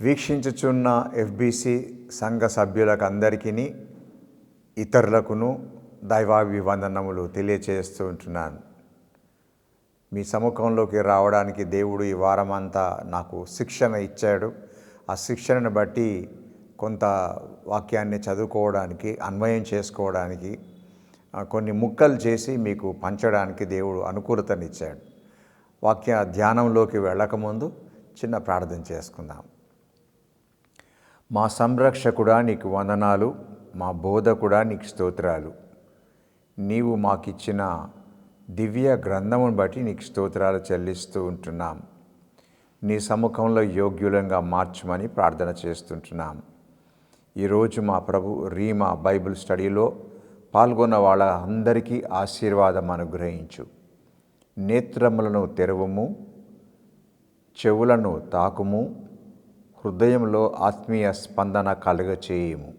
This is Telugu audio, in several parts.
వీక్షించుచున్న ఎఫ్బిసి సంఘ సభ్యులకు అందరికీ ఇతరులకును దైవాభివందనములు తెలియచేస్తూ ఉంటున్నాను. మీ సముఖంలోకి రావడానికి దేవుడు ఈ వారమంతా నాకు శిక్షణ ఇచ్చాడు. ఆ శిక్షణను బట్టి కొంత వాక్యాన్ని చదువుకోవడానికి, అన్వయం చేసుకోవడానికి, కొన్ని ముక్కలు చేసి మీకు పంచడానికి దేవుడు అనుకూలతనిచ్చాడు. వాక్య ధ్యానంలోకి వెళ్ళకముందు చిన్న ప్రార్థన చేసుకుందాం. మా సంరక్షకుడా నీకు వందనాలు, మా బోధకుడా నీకు స్తోత్రాలు. నీవు మాకిచ్చిన దివ్య గ్రంథమును బట్టి నీకు స్తోత్రాలు చెల్లిస్తూ ఉంటున్నాం. నీ సముఖంలో యోగ్యులంగా మార్చమని ప్రార్థన చేస్తుంటున్నాం. ఈరోజు మా ప్రభు రీమా బైబిల్ స్టడీలో పాల్గొన్న వాళ్ళ అందరికీ ఆశీర్వాదం అనుగ్రహించు. నేత్రములను తెరవము, చెవులను తాకుము, హృదయంలో ఆత్మీయ స్పందన కలుగచేయము.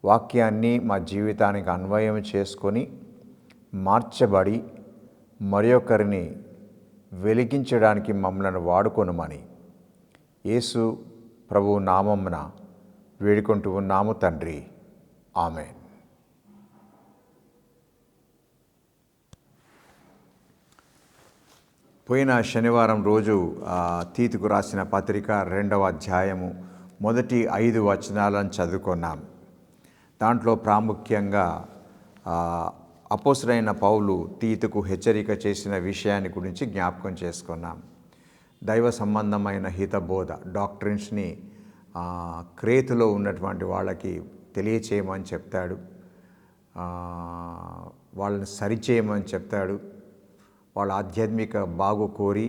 వాక్యాన్ని మా జీవితానికి అన్వయం చేసుకొని మార్చబడి మరొకరిని వెలిగించడానికి మమ్మల్ని వాడుకొనుమని యేసు ప్రభు నామమున వేడుకుంటూ ఉన్నాము తండ్రి. ఆమేన్. పోయిన శనివారం రోజు తీతుకు రాసిన పత్రిక 2వ అధ్యాయము మొదటి 5 వచనాలను చదువుకున్నాం. దాంట్లో ప్రాముఖ్యంగా అపోస్తలుడైన పౌలు తీతుకు హెచ్చరిక చేసిన విషయాన్ని గురించి జ్ఞాపకం చేసుకున్నాం. దైవ సంబంధమైన హితబోధ డాక్ట్రిన్స్ని క్రేతులో ఉన్నటువంటి వాళ్ళకి తెలియచేయమని చెప్తాడు, వాళ్ళని సరిచేయమని చెప్తాడు. వాళ్ళ ఆధ్యాత్మిక బాగు కోరి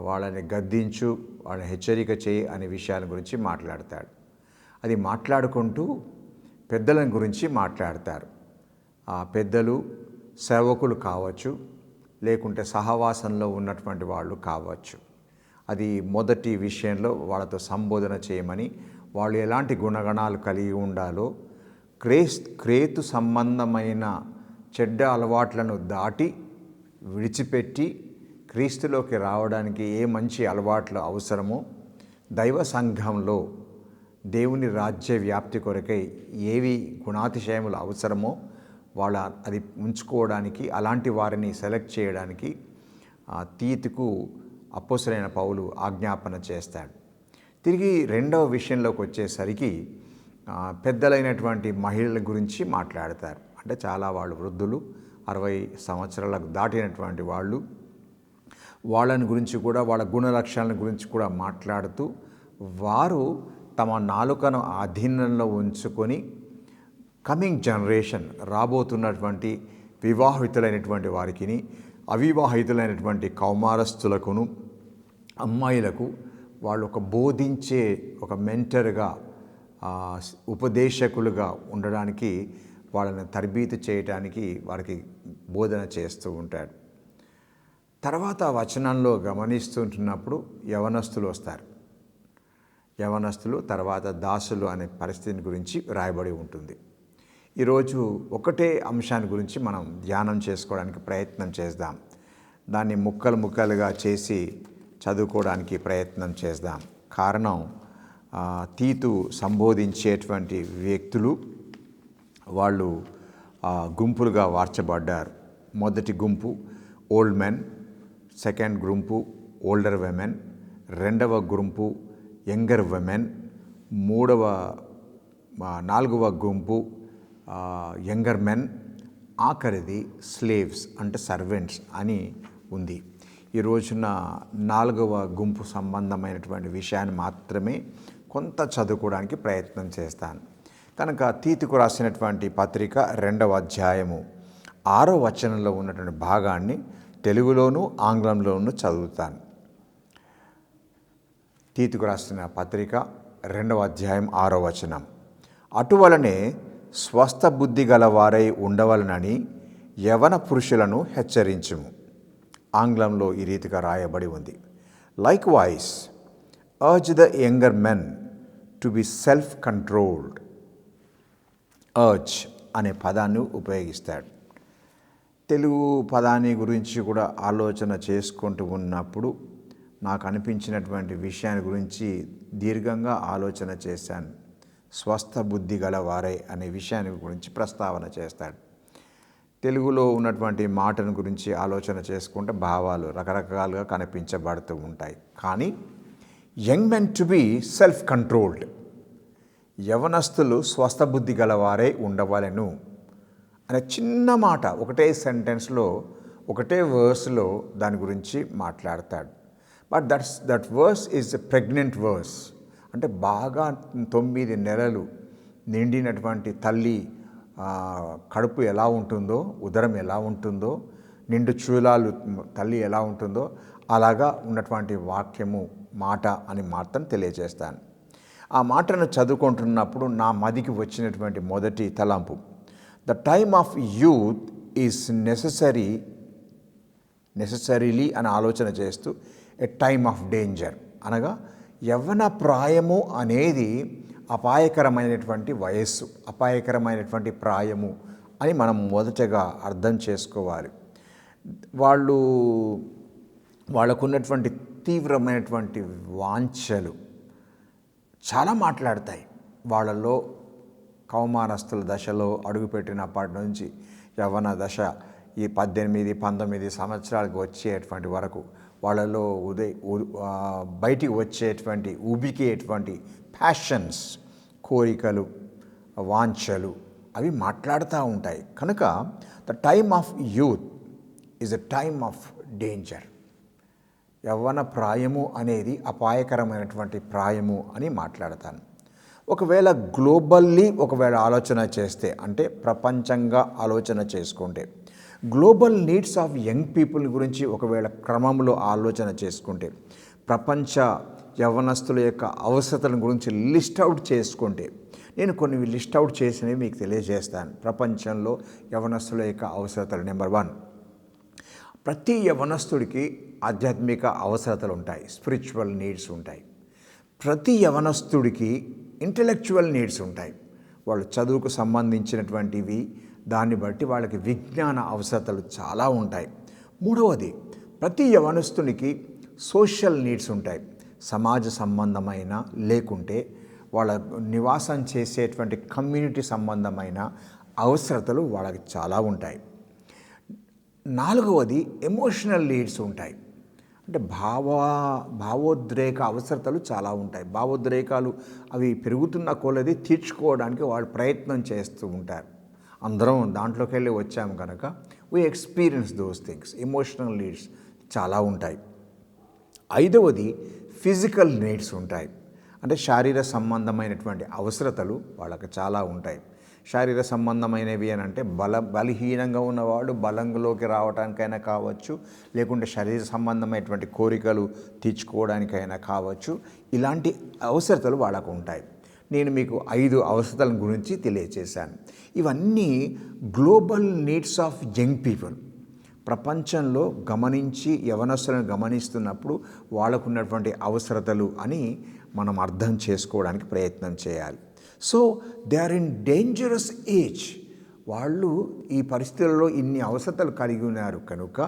వాళ్ళని గద్దించు, వాళ్ళని హెచ్చరిక చేయి అనే విషయాల గురించి మాట్లాడతాడు. అది మాట్లాడుకుంటూ పెద్దల గురించి మాట్లాడతారు. ఆ పెద్దలు సేవకులు కావచ్చు, లేకుంటే సహవాసంలో ఉన్నటువంటి వాళ్ళు కావచ్చు. అది మొదటి విషయంలో వాళ్ళతో సంబోధన చేయమని, వాళ్ళు ఎలాంటి గుణగణాలు కలిగి ఉండాలో, క్రేతు సంబంధమైన చెడ్డ అలవాట్లను దాటి విడిచిపెట్టి క్రీస్తులోకి రావడానికి ఏ మంచి అలవాట్లు అవసరమో, దైవ సంఘంలో దేవుని రాజ్య వ్యాప్తి కొరకై ఏవి గుణాతిశయములు అవసరమో వాళ్ళ అది ఉంచుకోవడానికి, అలాంటి వారిని సెలెక్ట్ చేయడానికి తీతుకు అపోస్తలుడైన పౌలు ఆజ్ఞాపన చేస్తాడు. తిరిగి 2వ విషయంలోకి వచ్చేసరికి పెద్దలైనటువంటి మహిళల గురించి మాట్లాడతారు. అంటే చాలా వాళ్ళు వృద్ధులు, 60 సంవత్సరాలకు దాటినటువంటి వాళ్ళు, వాళ్ళని గురించి కూడా, వాళ్ళ గుణ లక్షణాల గురించి కూడా మాట్లాడుతూ, వారు తమ నాలుకను అధీనంలో ఉంచుకొని కమింగ్ జనరేషన్, రాబోతున్నటువంటి వివాహితులైనటువంటి వారికి, అవివాహితులైనటువంటి కౌమారస్తులకును, అమ్మాయిలకు వాళ్ళు ఒక బోధించే ఒక మెంటర్గా, ఉపదేశకులుగా ఉండడానికి, వాళ్ళని తరబీదు చేయడానికి వారికి బోధన చేస్తూ ఉంటాడు. తర్వాత వచనంలో గమనిస్తుంటున్నప్పుడు యవనస్తులు వస్తారు. యవనస్తులు తర్వాత దాసులు అనే పరిస్థితిని గురించి రాయబడి ఉంటుంది. ఈరోజు ఒకటే అంశాన్ని గురించి మనం ధ్యానం చేసుకోవడానికి ప్రయత్నం చేద్దాం. దాన్ని ముక్కలుగా చేసి చదువుకోవడానికి ప్రయత్నం చేద్దాం. కారణం, తీతు సంబోధించేటువంటి వ్యక్తులు వాళ్ళు గుంపులుగా మార్చబడ్డారు. మొదటి గుంపు ఓల్డ్ మెన్, సెకండ్ గుంపు ఓల్డర్ విమెన్, 2వ గుంపు యంగర్ విమెన్, 4వ గుంపు యంగర్ మెన్, ఆఖరిది స్లేవ్స్ అంటే సర్వెంట్స్ అని ఉంది. ఈ రోజున 4వ గుంపు సంబంధమైనటువంటి విషయాన్ని మాత్రమే కొంత చదువుకోవడానికి ప్రయత్నం చేస్తాను. కనుక తీతుకు రాసినటువంటి పత్రిక 2వ అధ్యాయము 6వ వచనంలో ఉన్నటువంటి భాగాన్ని తెలుగులోను ఆంగ్లంలోనూ చదువుతాను. తీతుకు రాసిన పత్రిక 2వ అధ్యాయం 6వ వచనం. అటువలనే స్వస్థ బుద్ధి గలవారై ఉండవలనని యవన పురుషులను హెచ్చరించుము. ఆంగ్లంలో ఈ రీతిగా రాయబడి ఉంది. Likewise urge the younger men to be self-controlled. urge అనే పదాన్ని ఉపయోగిస్తాడు. తెలుగు పదాన్ని గురించి కూడా ఆలోచన చేసుకుంటూ ఉన్నప్పుడు నాకు అనిపించినటువంటి విషయాన్ని గురించి దీర్ఘంగా ఆలోచన చేశాను. స్వస్థ బుద్ధి గల వారే అనే విషయాన్ని గురించి ప్రస్తావన చేస్తాడు. తెలుగులో ఉన్నటువంటి మాటను గురించి ఆలోచన చేసుకుంటే భావాలు రకరకాలుగా కనిపించబడుతూ ఉంటాయి. కానీ young men to be self controlled, యవనస్తులు స్వస్థ బుద్ధి గలవారే ఉండవలెను అనే చిన్న మాట ఒకటే సెంటెన్స్లో ఒకటే వర్స్లో దాని గురించి మాట్లాడతాడు. But that verse is a pregnant verse. అంటే బాగా 9 నెలలు నిండినటువంటి తల్లి కడుపు ఎలా ఉంటుందో, ఉదరం ఎలా ఉంటుందో, నిండు చూలాలు తల్లి ఎలా ఉంటుందో అలాగా ఉన్నటువంటి వాక్యము మాట అని మాత్రం తెలియజేస్తాను. ఆ మాటను చదువుకుంటున్నప్పుడు నా మదికి వచ్చినటువంటి మొదటి తలంపు, the time of youth is necessarily అని ఆలోచన చేస్తూ ఎ టైమ్ ఆఫ్ డేంజర్, అనగా యవ్వన ప్రాయము అనేది అపాయకరమైనటువంటి వయస్సు, అపాయకరమైనటువంటి ప్రాయము అని మనం మొదటగా అర్థం చేసుకోవాలి. వాళ్ళకున్నటువంటి తీవ్రమైనటువంటి వాంఛలు చాలా మాట్లాడతాయి. వాళ్ళలో కౌమారస్తుల దశలో అడుగుపెట్టినప్పటి నుంచి యవ్వన దశ ఈ 18, 19 సంవత్సరాలకు వచ్చేటువంటి వరకు వాళ్ళలో బయటికి వచ్చేటువంటి ఉబికేటువంటి ప్యాషన్స్, కోరికలు, వాంఛలు అవి మాట్లాడుతూ ఉంటాయి. కనుక the time of youth is a time of danger. యవ్వన ప్రాయము అనేది అపాయకరమైనటువంటి ప్రాయము అని మాట్లాడతాను. ఒకవేళ గ్లోబల్లీ ఆలోచన చేస్తే, అంటే ప్రపంచంగా ఆలోచన చేసుకుంటే, global needs of young people గురించి ఒకవేళ క్రమంలో ఆలోచన చేసుకుంటే, ప్రపంచ యవ్వనస్తుల యొక్క అవసరతల గురించి లిస్ట్ అవుట్ చేసుకుంటే, నేను కొన్ని లిస్ట్ అవుట్ చేసినవి మీకు తెలియజేస్తాను. ప్రపంచంలో యవ్వనస్తుల యొక్క అవసరతలు. నెంబర్ 1, ప్రతి యవ్వనస్తుడికి ఆధ్యాత్మిక అవసరతలు ఉంటాయి, స్పిరిచువల్ నీడ్స్ ఉంటాయి. ప్రతి యవ్వనస్తుడికి ఇంటలెక్చువల్ నీడ్స్ ఉంటాయి. వాళ్ళు చదువుకు సంబంధించినటువంటివి, దాన్ని బట్టి వాళ్ళకి విజ్ఞాన అవసరతలు చాలా ఉంటాయి. మూడవది, ప్రతి యవ్వనస్తునికి సోషల్ నీడ్స్ ఉంటాయి. సమాజ సంబంధమైన లేకుంటే వాళ్ళ నివాసం చేసేటువంటి కమ్యూనిటీ సంబంధమైన అవసరతలు వాళ్ళకి చాలా ఉంటాయి. నాలుగవది, ఎమోషనల్ నీడ్స్ ఉంటాయి. అంటే భావోద్రేక అవసరతలు చాలా ఉంటాయి. భావోద్రేకాలు అవి పెరుగుతున్న కొలది తీర్చుకోవడానికి వాళ్ళు ప్రయత్నం చేస్తూ ఉంటారు. అందరం దాంట్లోకి వెళ్ళి వచ్చాము కనుక we experience those things. Emotional needs చాలా ఉంటాయి. ఐదవది, ఫిజికల్ నీడ్స్ ఉంటాయి. అంటే శారీర సంబంధమైనటువంటి అవసరతలు వాళ్ళకి చాలా ఉంటాయి. శారీర సంబంధమైనవి అని అంటే బలహీనంగా ఉన్నవాడు బలంలోకి రావడానికైనా కావచ్చు, లేకుంటే శరీర సంబంధమైనటువంటి కోరికలు తీర్చుకోవడానికైనా కావచ్చు. ఇలాంటి అవసరతలు వాళ్ళకు ఉంటాయి. నేను మీకు 5 అవసరతల గురించి తెలియచేశాను. ఇవన్నీ global needs of young people. ప్రపంచంలో గమనించి యవనస్తులను గమనిస్తున్నప్పుడు వాళ్ళకున్నటువంటి అవసరతలు అని మనం అర్థం చేసుకోవడానికి ప్రయత్నం చేయాలి. So they are in dangerous age. వాళ్ళు ఈ పరిస్థితుల్లో ఇన్ని అవసరతలు కలిగి ఉన్నారు కనుక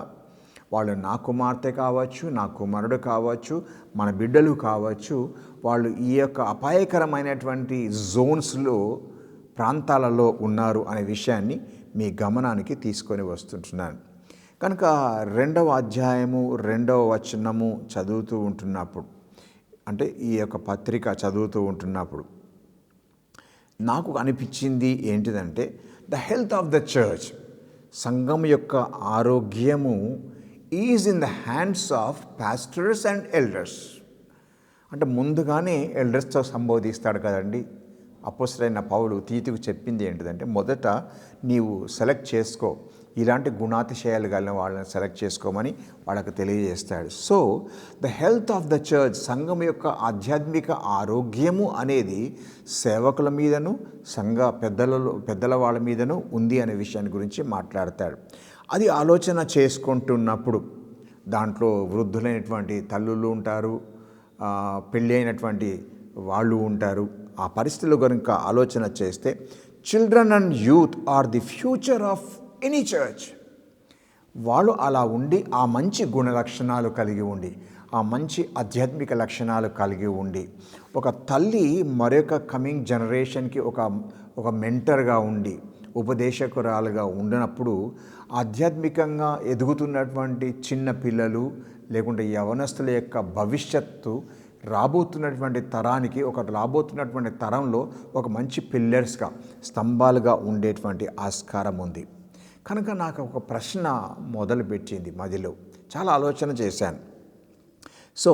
వాళ్ళు నా కుమార్తె కావచ్చు, నా కుమారుడు కావచ్చు, మన బిడ్డలు కావచ్చు, వాళ్ళు ఈ యొక్క అపాయకరమైనటువంటి జోన్స్లో, ప్రాంతాలలో ఉన్నారు అనే విషయాన్ని మీ గమనానికి తీసుకొని వస్తుంటున్నాను. కనుక 2వ అధ్యాయము 2వ వచనము చదువుతూ ఉంటున్నప్పుడు, అంటే ఈ యొక్క పత్రిక చదువుతూ ఉంటున్నప్పుడు నాకు అనిపించింది ఏంటిదంటే, the health of the church, సంఘం యొక్క ఆరోగ్యము is in the hands of pastors and elders. అంటే ముందుగానే ఎల్డర్స్తో సంబోధిస్తాడు కదండి. అపోస్తలుడైన పౌలు తీతుకు చెప్పింది ఏంటిదంటే, మొదట నీవు సెలెక్ట్ చేసుకో, ఇలాంటి గుణాతిశయాలు కలిగిన వాళ్ళని సెలెక్ట్ చేసుకోమని వాళ్ళకు తెలియజేస్తాడు. So the health of the church, సంఘం యొక్క ఆధ్యాత్మిక ఆరోగ్యము అనేది సేవకుల మీదను సంఘ పెద్దల వాళ్ళ మీదను ఉంది అనే విషయాన్ని గురించి మాట్లాడతాడు. అది ఆలోచన చేసుకుంటున్నప్పుడు దాంట్లో వృద్ధులైనటువంటి తల్లులు ఉంటారు, పెళ్ళి అయినటువంటి వాళ్ళు ఉంటారు. ఆ పరిస్థితులు కనుక ఆలోచన చేస్తే, children and youth are the future of any church. వాళ్ళు అలా ఉండి, ఆ మంచి గుణ లక్షణాలు కలిగి ఉండి, ఆ మంచి ఆధ్యాత్మిక లక్షణాలు కలిగి ఉండి, ఒక తల్లి మరొక కమింగ్ జనరేషన్కి ఒక మెంటర్గా ఉండి, ఉపదేశకురాలుగా ఉండినప్పుడు ఆధ్యాత్మికంగా ఎదుగుతున్నటువంటి చిన్న పిల్లలు లేకుంటే యవనస్తుల యొక్క భవిష్యత్తు రాబోతున్నటువంటి తరంలో ఒక మంచి పిల్లర్స్గా, స్తంభాలుగా ఉండేటువంటి ఆస్కారం ఉంది. కనుక నాకు ఒక ప్రశ్న మొదలుపెట్టింది మదిలో. చాలా ఆలోచన చేశాను. సో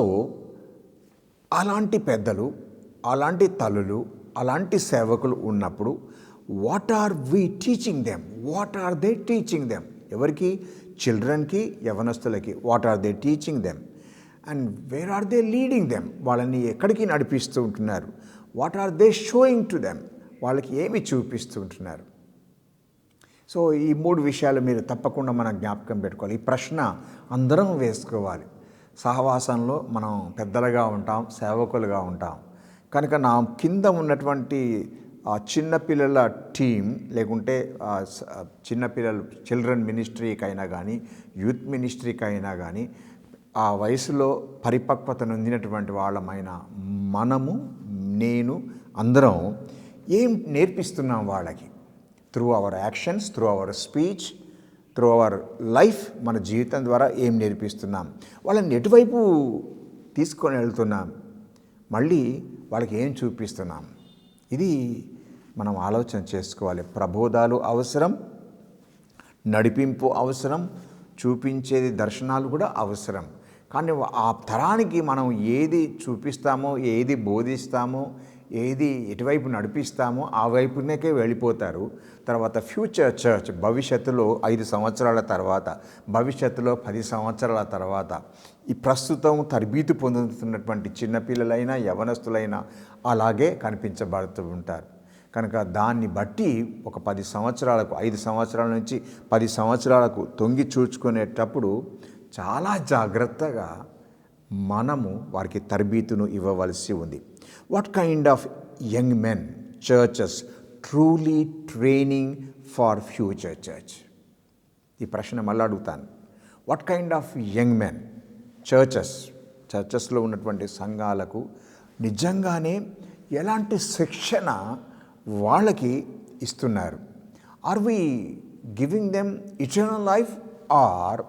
అలాంటి పెద్దలు, అలాంటి తల్లులు, అలాంటి సేవకులు ఉన్నప్పుడు what are we teaching them? What are they teaching them? ఎవరికి? చిల్డ్రన్కి, యవనస్తులకి. What are they teaching them and where are they leading them? వాళ్ళని ఎక్కడికి నడిపిస్తూ ఉంటున్నారు? What are they showing to them? వాళ్ళకి ఏమి చూపిస్తూ ఉంటున్నారు? సో ఈ 3 విషయాలు మీరు తప్పకుండా మనం జ్ఞాపకం పెట్టుకోవాలి. ఈ ప్రశ్న అందరం వేసుకోవాలి. సహవాసంలో మనం పెద్దలుగా ఉంటాం, సేవకులుగా ఉంటాం. కనుక నా కింద ఉన్నటువంటి చిన్నపిల్లల టీం లేకుంటే చిల్డ్రన్ మినిస్ట్రీకైనా కానీ, యూత్ మినిస్ట్రీకైనా కానీ, ఆ వయసులో పరిపక్వత నొందినటువంటి వాళ్ళమైన మనము, నేను అందరం ఏం నేర్పిస్తున్నాం వాళ్ళకి? Through our actions, through our speech, through our life, మన జీవితం ద్వారా ఏం నేర్పిస్తున్నాం? వాళ్ళని ఎటువైపు తీసుకొని వెళ్తున్నాం? మళ్ళీ వాళ్ళకి ఏం చూపిస్తున్నాం? ఇది మనం ఆలోచన చేసుకోవాలి. ప్రబోధాలు అవసరం, నడిపింపు అవసరం, చూపించేది దర్శనాలు కూడా అవసరం. కానీ ఆ తరానికి మనం ఏది చూపిస్తామో, ఏది బోధిస్తామో, ఏది ఎటువైపు నడిపిస్తామో ఆ వైపునకే వెళ్ళిపోతారు. తర్వాత ఫ్యూచర్ చర్చ్ భవిష్యత్తులో 5 సంవత్సరాల తర్వాత, భవిష్యత్తులో 10 సంవత్సరాల తర్వాత ఈ ప్రస్తుతం తరబీదు పొందుతున్నటువంటి చిన్నపిల్లలైనా యవనస్తులైనా అలాగే కనిపించబడుతూ ఉంటారు. కనుక దాన్ని బట్టి ఒక 10 సంవత్సరాలకు, 5 సంవత్సరాల నుంచి 10 సంవత్సరాలకు తొంగి చూచుకునేటప్పుడు చాలా జాగ్రత్తగా మనము వారికి తరబీతును ఇవ్వవలసి ఉంది. What kind of young men churches truly training for future church? ఈ ప్రశ్న మళ్ళీ అడుగుతాను. What kind of young men చర్చెస్లో ఉన్నటువంటి సంఘాలకు నిజంగానే ఎలాంటి శిక్షణ వాళ్ళకి ఇస్తున్నారు? Are we giving them eternal life or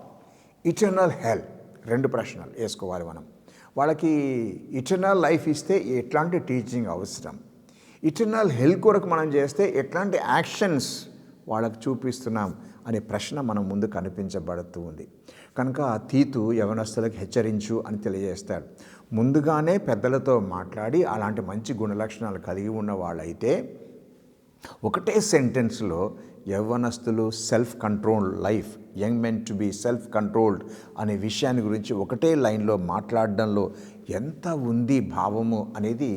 eternal hell? 2 ప్రశ్నలు వేసుకోవాలి మనం. వాళ్ళకి ఇటర్నల్ లైఫ్ ఇస్తే ఎట్లాంటి టీచింగ్ అవసరం? ఇటర్నల్ హెల్ కొరకు మనం చేస్తే ఎట్లాంటి యాక్షన్స్ వాళ్ళకు చూపిస్తున్నాం అనే ప్రశ్న మనం ముందు కనిపించబడుతూ ఉంది. కనుక తీతు యవనస్తులకు హెచ్చరించు అని తెలియజేస్తాడు. ముందుగానే పెద్దలతో మాట్లాడి అలాంటి మంచి గుణలక్షణాలు కలిగి ఉన్న వాళ్ళైతే ఒకటే సెంటెన్స్లో యవ్వనస్తులు self control life, young men to be self controlled అనే విషయాన్ని గురించి ఒకటే లైన్లో మాట్లాడడంలో ఎంత ఉంది భావము అనేది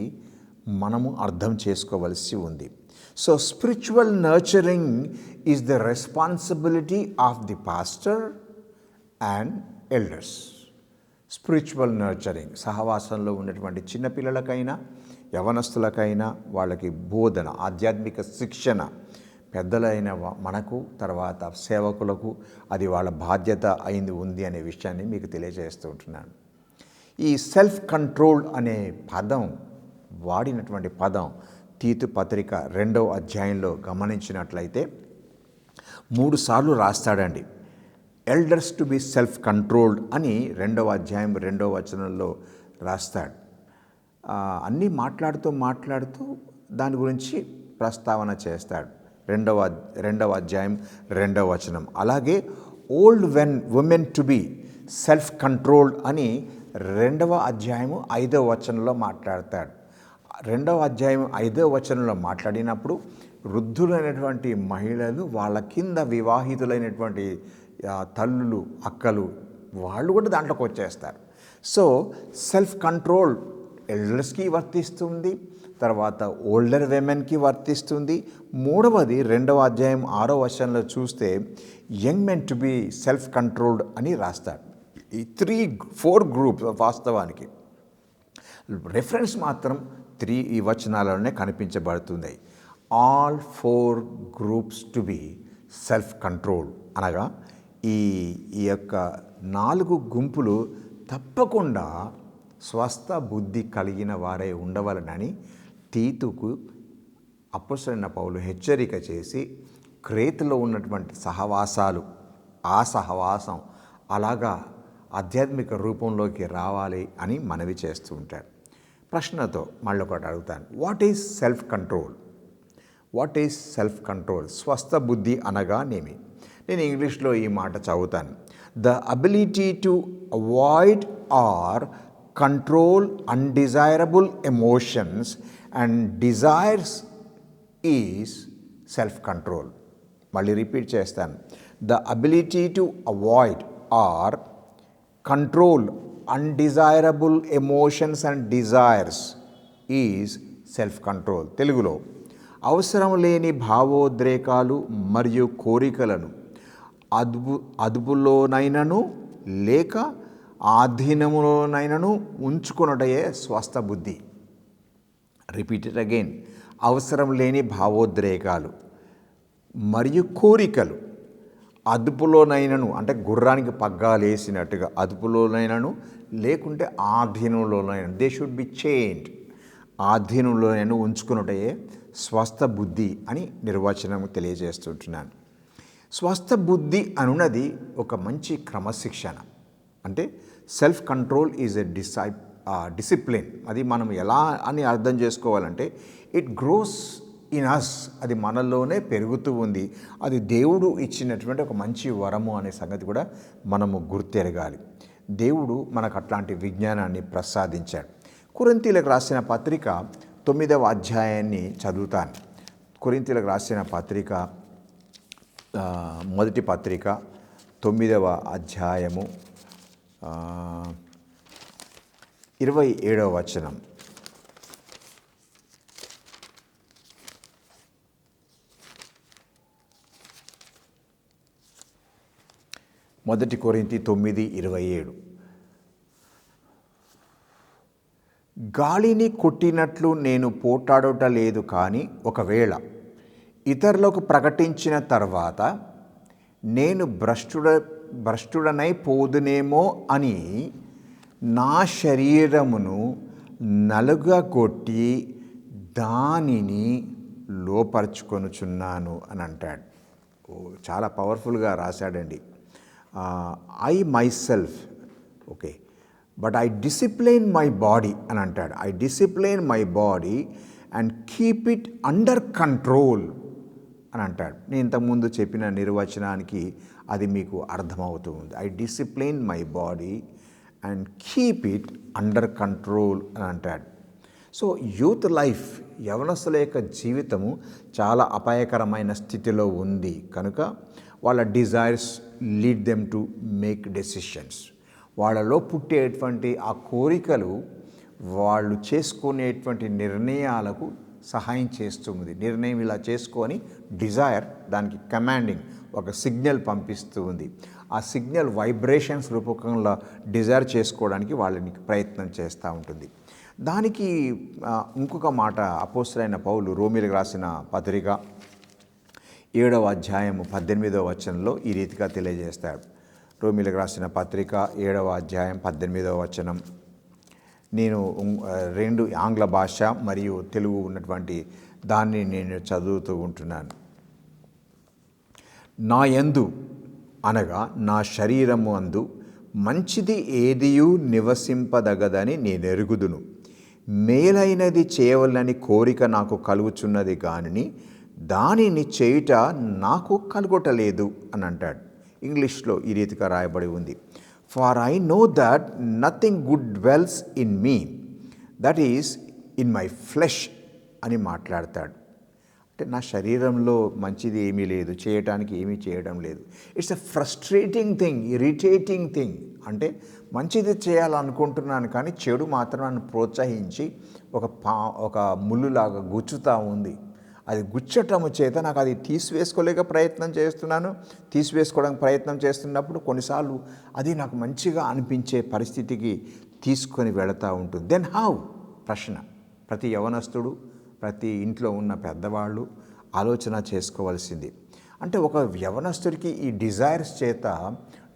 మనము అర్థం చేసుకోవలసి ఉంది. So spiritual nurturing is the responsibility of the pastor and elders. Spiritual nurturing సహవాసంలో ఉన్నటువంటి చిన్నపిల్లలకైనా యవనస్తులకైనా వాళ్ళకి బోధన, ఆధ్యాత్మిక శిక్షణ పెద్దలైన మనకు, తర్వాత సేవకులకు అది వాళ్ళ బాధ్యత అయింది ఉంది అనే విషయాన్ని మీకు తెలియజేస్తూ ఉంటున్నాను. ఈ సెల్ఫ్ కంట్రోల్ అనే పదం, వాడినటువంటి పదం తీతు పత్రిక 2వ అధ్యాయంలో గమనించినట్లయితే 3 సార్లు రాస్తాడండి. Elders to be self controlled అని 2వ అధ్యాయం 2వ వచనంలో రాస్తాడు. అన్నీ మాట్లాడుతూ దాని గురించి ప్రస్తావన చేస్తాడు. 2వ అధ్యాయం 2వ వచనం. అలాగే old women to be self controlled అని 2వ అధ్యాయము 5వ వచనంలో మాట్లాడతాడు. 2వ అధ్యాయం 5వ వచనంలో మాట్లాడినప్పుడు వృద్ధులైనటువంటి మహిళలు, వాళ్ళ కింద వివాహితులైనటువంటి తల్లులు, అక్కలు, వాళ్ళు కూడా దాంట్లోకి వచ్చేస్తారు. సో సెల్ఫ్ కంట్రోల్ ఎల్డర్స్కి వర్తిస్తుంది, తర్వాత ఓల్డర్ విమెన్కి వర్తిస్తుంది. 3వది 2వ అధ్యాయం 6వ వచనంలో చూస్తే young men to be self controlled అని రాస్తాడు. ఈ 4 గ్రూప్స్ వాస్తవానికి రెఫరెన్స్ మాత్రం 3 ఈ వచనాలలోనే కనిపించబడుతుంది. All 4 groups to be self control అనగా ఈ యొక్క 4 గుంపులు తప్పకుండా స్వస్థ బుద్ధి కలిగిన వారే ఉండవలనని తీతుకు అపొస్తలుడైన పౌలు హెచ్చరిక చేసి, క్రేతులో ఉన్నటువంటి సహవాసాలు, ఆ సహవాసం అలాగా ఆధ్యాత్మిక రూపంలోకి రావాలి అని మనవి చేస్తూ ఉంటారు. ప్రశ్నతో మళ్ళీ ఒకటి అడుగుతాను. What is self control? What is self control? స్వస్థ బుద్ధి అనగానేమి? నేను ఇంగ్లీష్లో ఈ మాట చదువుతాను. The ability to avoid or control undesirable emotions and desires is self control. మళ్ళీ రిపీట్ చేస్తాను. The ability to avoid or control undesirable emotions and desires is self control. తెలుగులో అవసరం లేని భావోద్రేకాలు మరియు కోరికలను అదుపులోనైనను లేక ఆధీనములోనైనను ఉంచుకొనుటయే స్వస్థ బుద్ధి. Repeat it again. అవసరం లేని భావోద్రేకాలు మరియు కోరికలు అదుపులోనైనను, అంటే గుర్రానికి పగ్గాలేసినట్టుగా అదుపులోనైనను లేకుంటే ఆధీనంలోనైనా, దే షుడ్ బి చైన్డ్, ఆధీనంలోనైనా ఉంచుకున్నటయే స్వస్థ బుద్ధి అని నిర్వచనం తెలియజేస్తుంటున్నాను. స్వస్థ బుద్ధి అనున్నది ఒక మంచి క్రమశిక్షణ. అంటే self control is a discipline. అది మనం ఎలా అని అర్థం చేసుకోవాలంటే, ఇట్ గ్రోస్ ఇన్ అస్, అది మనలోనే పెరుగుతూ ఉంది. అది దేవుడు ఇచ్చినటువంటి ఒక మంచి వరము అనే సంగతి కూడా మనము గుర్తెరగాలి. దేవుడు మనకు అట్లాంటి విజ్ఞానాన్ని ప్రసాదించాడు. కొరింథీయులకు రాసిన పత్రిక 9వ అధ్యాయాన్ని చదువుతాను. కొరింథీయులకు రాసిన పత్రిక మొదటి పత్రిక 9వ అధ్యాయము 27వ వచనం. మొదటి కొరింథీ 9:27. గాలిని కొట్టినట్లు నేను పోటాడట లేదు, కానీ ఒకవేళ ఇతరులకు ప్రకటించిన తర్వాత నేను భ్రష్టుడనైపోదునేమో అని నా శరీరమును నలుగగొట్టి దానిని లోపరుచుకొనుచున్నాను అని అంటాడు. చాలా పవర్ఫుల్గా రాశాడండి. I myself, okay, but I discipline my body అని అంటాడు. I discipline my body and keep it under control అని అంటాడు. నేను ఇంతకుముందు చెప్పిన నిర్వచనానికి అది మీకు అర్థమవుతూ ఉంది. I discipline my body and keep it under control అని అంటాడు. సో యూత్ లైఫ్, యవనస్తుల యొక్క జీవితము చాలా అపాయకరమైన స్థితిలో ఉంది కనుక వాళ్ళ desires lead them to make decisions. వాళ్ళలో పుట్టేటువంటి ఆ కోరికలు వాళ్ళు చేసుకునేటువంటి నిర్ణయాలకు సహాయం చేస్తుంది. నిర్ణయం ఇలా చేసుకొని డిజైర్ దానికి కమాండింగ్ ఒక సిగ్నల్ పంపిస్తూ ఉంది. ఆ సిగ్నల్ వైబ్రేషన్స్ రూపకంలో డిజైర్ చేసుకోవడానికి వాళ్ళని ప్రయత్నం చేస్తూ ఉంటుంది. దానికి ఇంకొక మాట అపోస్తలుడైన పౌలు రోమీయులకు రాసిన పత్రిక 7వ అధ్యాయము 18వ వచనంలో ఈ రీతిగా తెలియజేస్తాడు. రోమీయులకు రాసిన పత్రిక 7వ అధ్యాయం 18వ వచనం. నేను 2 ఆంగ్ల భాష మరియు తెలుగు ఉన్నటువంటి దాన్ని నేను చదువుతూ ఉంటున్నాను. నా యందు అనగా నా శరీరము అందు మంచిది ఏదియూ నివసింపదగదని నేను ఎరుగుదును. మేలైనది చేయవలనని కోరిక నాకు కలుగుచున్నది కానీ దానిని చేయుట నాకు కలుగొట్టలేదు అని అంటాడు. ఇంగ్లీష్లో ఈ రీతిగా రాయబడి ఉంది. For I know that nothing good dwells in me, that is in my flesh అని మాట్లాడతాడు. అంటే నా శరీరంలో మంచిది ఏమీ లేదు, చేయటానికి ఏమీ చేయడం లేదు. It's a frustrating thing, irritating thing. అంటే మంచిది చేయాలనుకుంటున్నాను కానీ చెడు మాత్రం నన్ను ప్రోత్సహించి ఒక ముళ్ళులాగా గుచ్చుతూ ఉంది. అది గుచ్చటము చేత నాకు అది తీసివేసుకోవడానికి ప్రయత్నం చేస్తున్నప్పుడు కొన్నిసార్లు అది నాకు మంచిగా అనిపించే పరిస్థితికి తీసుకొని వెళుతూ ఉంటుంది. Then how? ప్రశ్న ప్రతి యవనస్తుడు, ప్రతి ఇంట్లో ఉన్న పెద్దవాళ్ళు ఆలోచన చేసుకోవాల్సింది. అంటే ఒక యవనస్తుడికి ఈ డిజైర్స్ చేత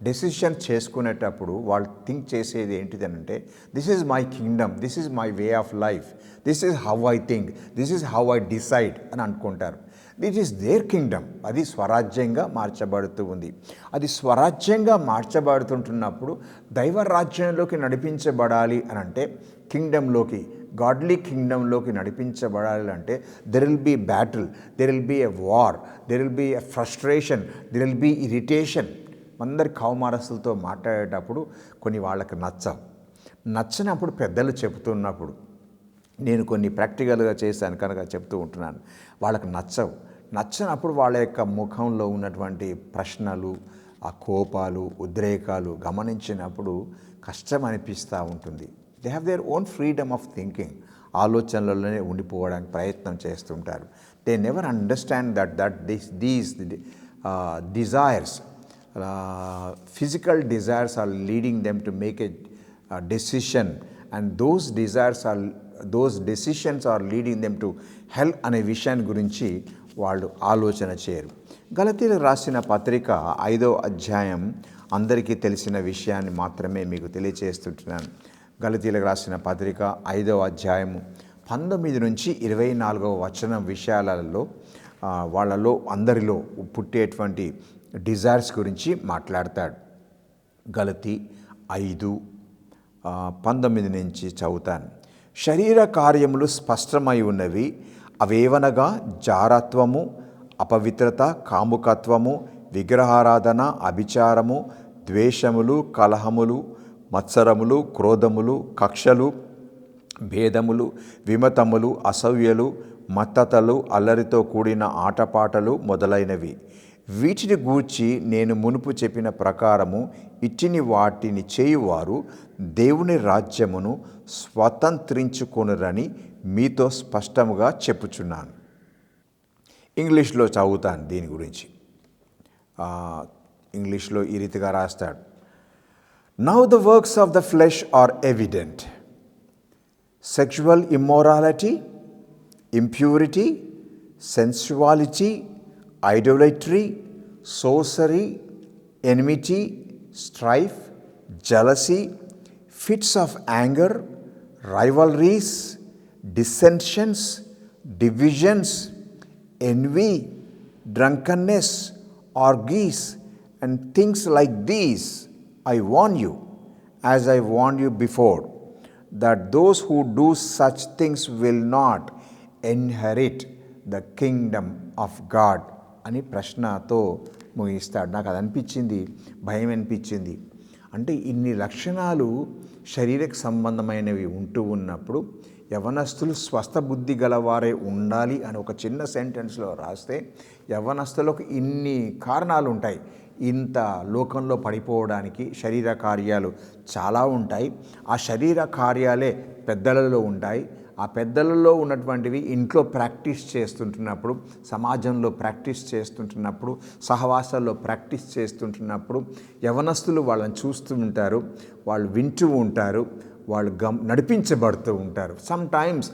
డెసిషన్ చేసుకునేటప్పుడు వాళ్ళు థింక్ చేసేది ఏంటిది అంటే, this is my Kingdom, this is my way of life, this is how I think, this is how I decide అని అనుకుంటారు. This is there Kingdom. అది స్వరాజ్యంగా మార్చబడుతూ ఉంది. అది స్వరాజ్యంగా మార్చబడుతుంటున్నప్పుడు దైవ రాజ్యంలోకి నడిపించబడాలి అని అంటే, కింగ్డమ్లోకి, గాడ్లీ కింగ్డమ్లోకి నడిపించబడాలి అంటే there will be battle, there will be a war, there will be a frustration, there will be irritation. అందరి కౌమారస్తులతో మాట్లాడేటప్పుడు కొన్ని వాళ్ళకి నచ్చనప్పుడు పెద్దలు చెబుతున్నప్పుడు, నేను కొన్ని ప్రాక్టికల్గా చేశాను కనుక చెప్తూ ఉంటున్నాను, వాళ్ళకి నచ్చనప్పుడు వాళ్ళ యొక్క ముఖంలో ఉన్నటువంటి ప్రశ్నలు, ఆ కోపాలు, ఉద్రేకాలు గమనించినప్పుడు కష్టం అనిపిస్తూ ఉంటుంది. They have their own freedom of thinking. ఆలోచనలలోనే ఉండిపోవడానికి ప్రయత్నం చేస్తుంటారు. They never understand that these desires, physical desires are leading them to make a decision, and those decisions are leading them to hell అనే విషయాన్ని గురించి వాళ్ళు ఆలోచన చేయరు. గలతీయులకు రాసిన పత్రిక 5వ అధ్యాయం అందరికీ తెలిసిన విషయాన్ని మాత్రమే మీకు తెలియచేస్తుంటున్నాను. గలతీయులకు రాసిన పత్రిక 5వ అధ్యాయము 19 నుంచి 24వ వచనం విషయాలలో వాళ్ళలో అందరిలో పుట్టేటువంటి డిజైర్స్ గురించి మాట్లాడతాడు. గలతీ 5:19 నుంచి చదువుతాను. శరీర కార్యములు స్పష్టమై ఉన్నవి, అవేవనగా జారత్వము, అపవిత్రత, కాముకత్వము, విగ్రహారాధన, అభిచారము, ద్వేషములు, కలహములు, మత్సరములు, క్రోధములు, కక్షలు, భేదములు, విమతములు, అసూయలు, మత్తతలు, అల్లరితో కూడిన ఆటపాటలు మొదలైనవి. వీటిని గూర్చి నేను మునుపు చెప్పిన ప్రకారము ఇట్టిని వాటిని చేయువారు దేవుని రాజ్యమును స్వతంత్రించుకొనురని మీతో స్పష్టముగా చెప్పుచున్నాను. ఇంగ్లీష్లో చదువుతాను దీని గురించి. ఇంగ్లీష్లో ఈ రీతిగా రాస్తాడు. Now the works of the flesh are evident: sexual immorality, impurity, sensuality, idolatry, sorcery, enmity, strife, jealousy, fits of anger, rivalries, dissensions, divisions, envy, drunkenness, orgies, and things like these. I warn you, as I warned you before, that those who do such things will not inherit the kingdom of God అని ప్రశ్నతో ముగిస్తాడు. నాకు అది అనిపించింది, భయం అనిపించింది. అంటే ఇన్ని లక్షణాలు శరీరక సంబంధమైనవి ఉంటూ ఉన్నప్పుడు యవనస్తులు స్వస్థ బుద్ధి గలవారే ఉండాలి అని ఒక చిన్న సెంటెన్స్లో రాస్తే, యవనస్తులకు ఇన్ని కారణాలు ఉంటాయి ఇంత లోకంలో పడిపోవడానికి. శరీర కార్యాలు చాలా ఉంటాయి. ఆ శరీర కార్యాలే పెద్దలలో ఉంటాయి. ఆ పెద్దలలో ఉన్నటువంటివి ఇంట్లో ప్రాక్టీస్ చేస్తుంటున్నప్పుడు, సమాజంలో ప్రాక్టీస్ చేస్తుంటున్నప్పుడు, సహవాసాల్లో ప్రాక్టీస్ చేస్తుంటున్నప్పుడు యవనస్తులు వాళ్ళని చూస్తూ ఉంటారు, వాళ్ళు వింటూ ఉంటారు, వాళ్ళు నడిపించబడుతూ ఉంటారు. Sometimes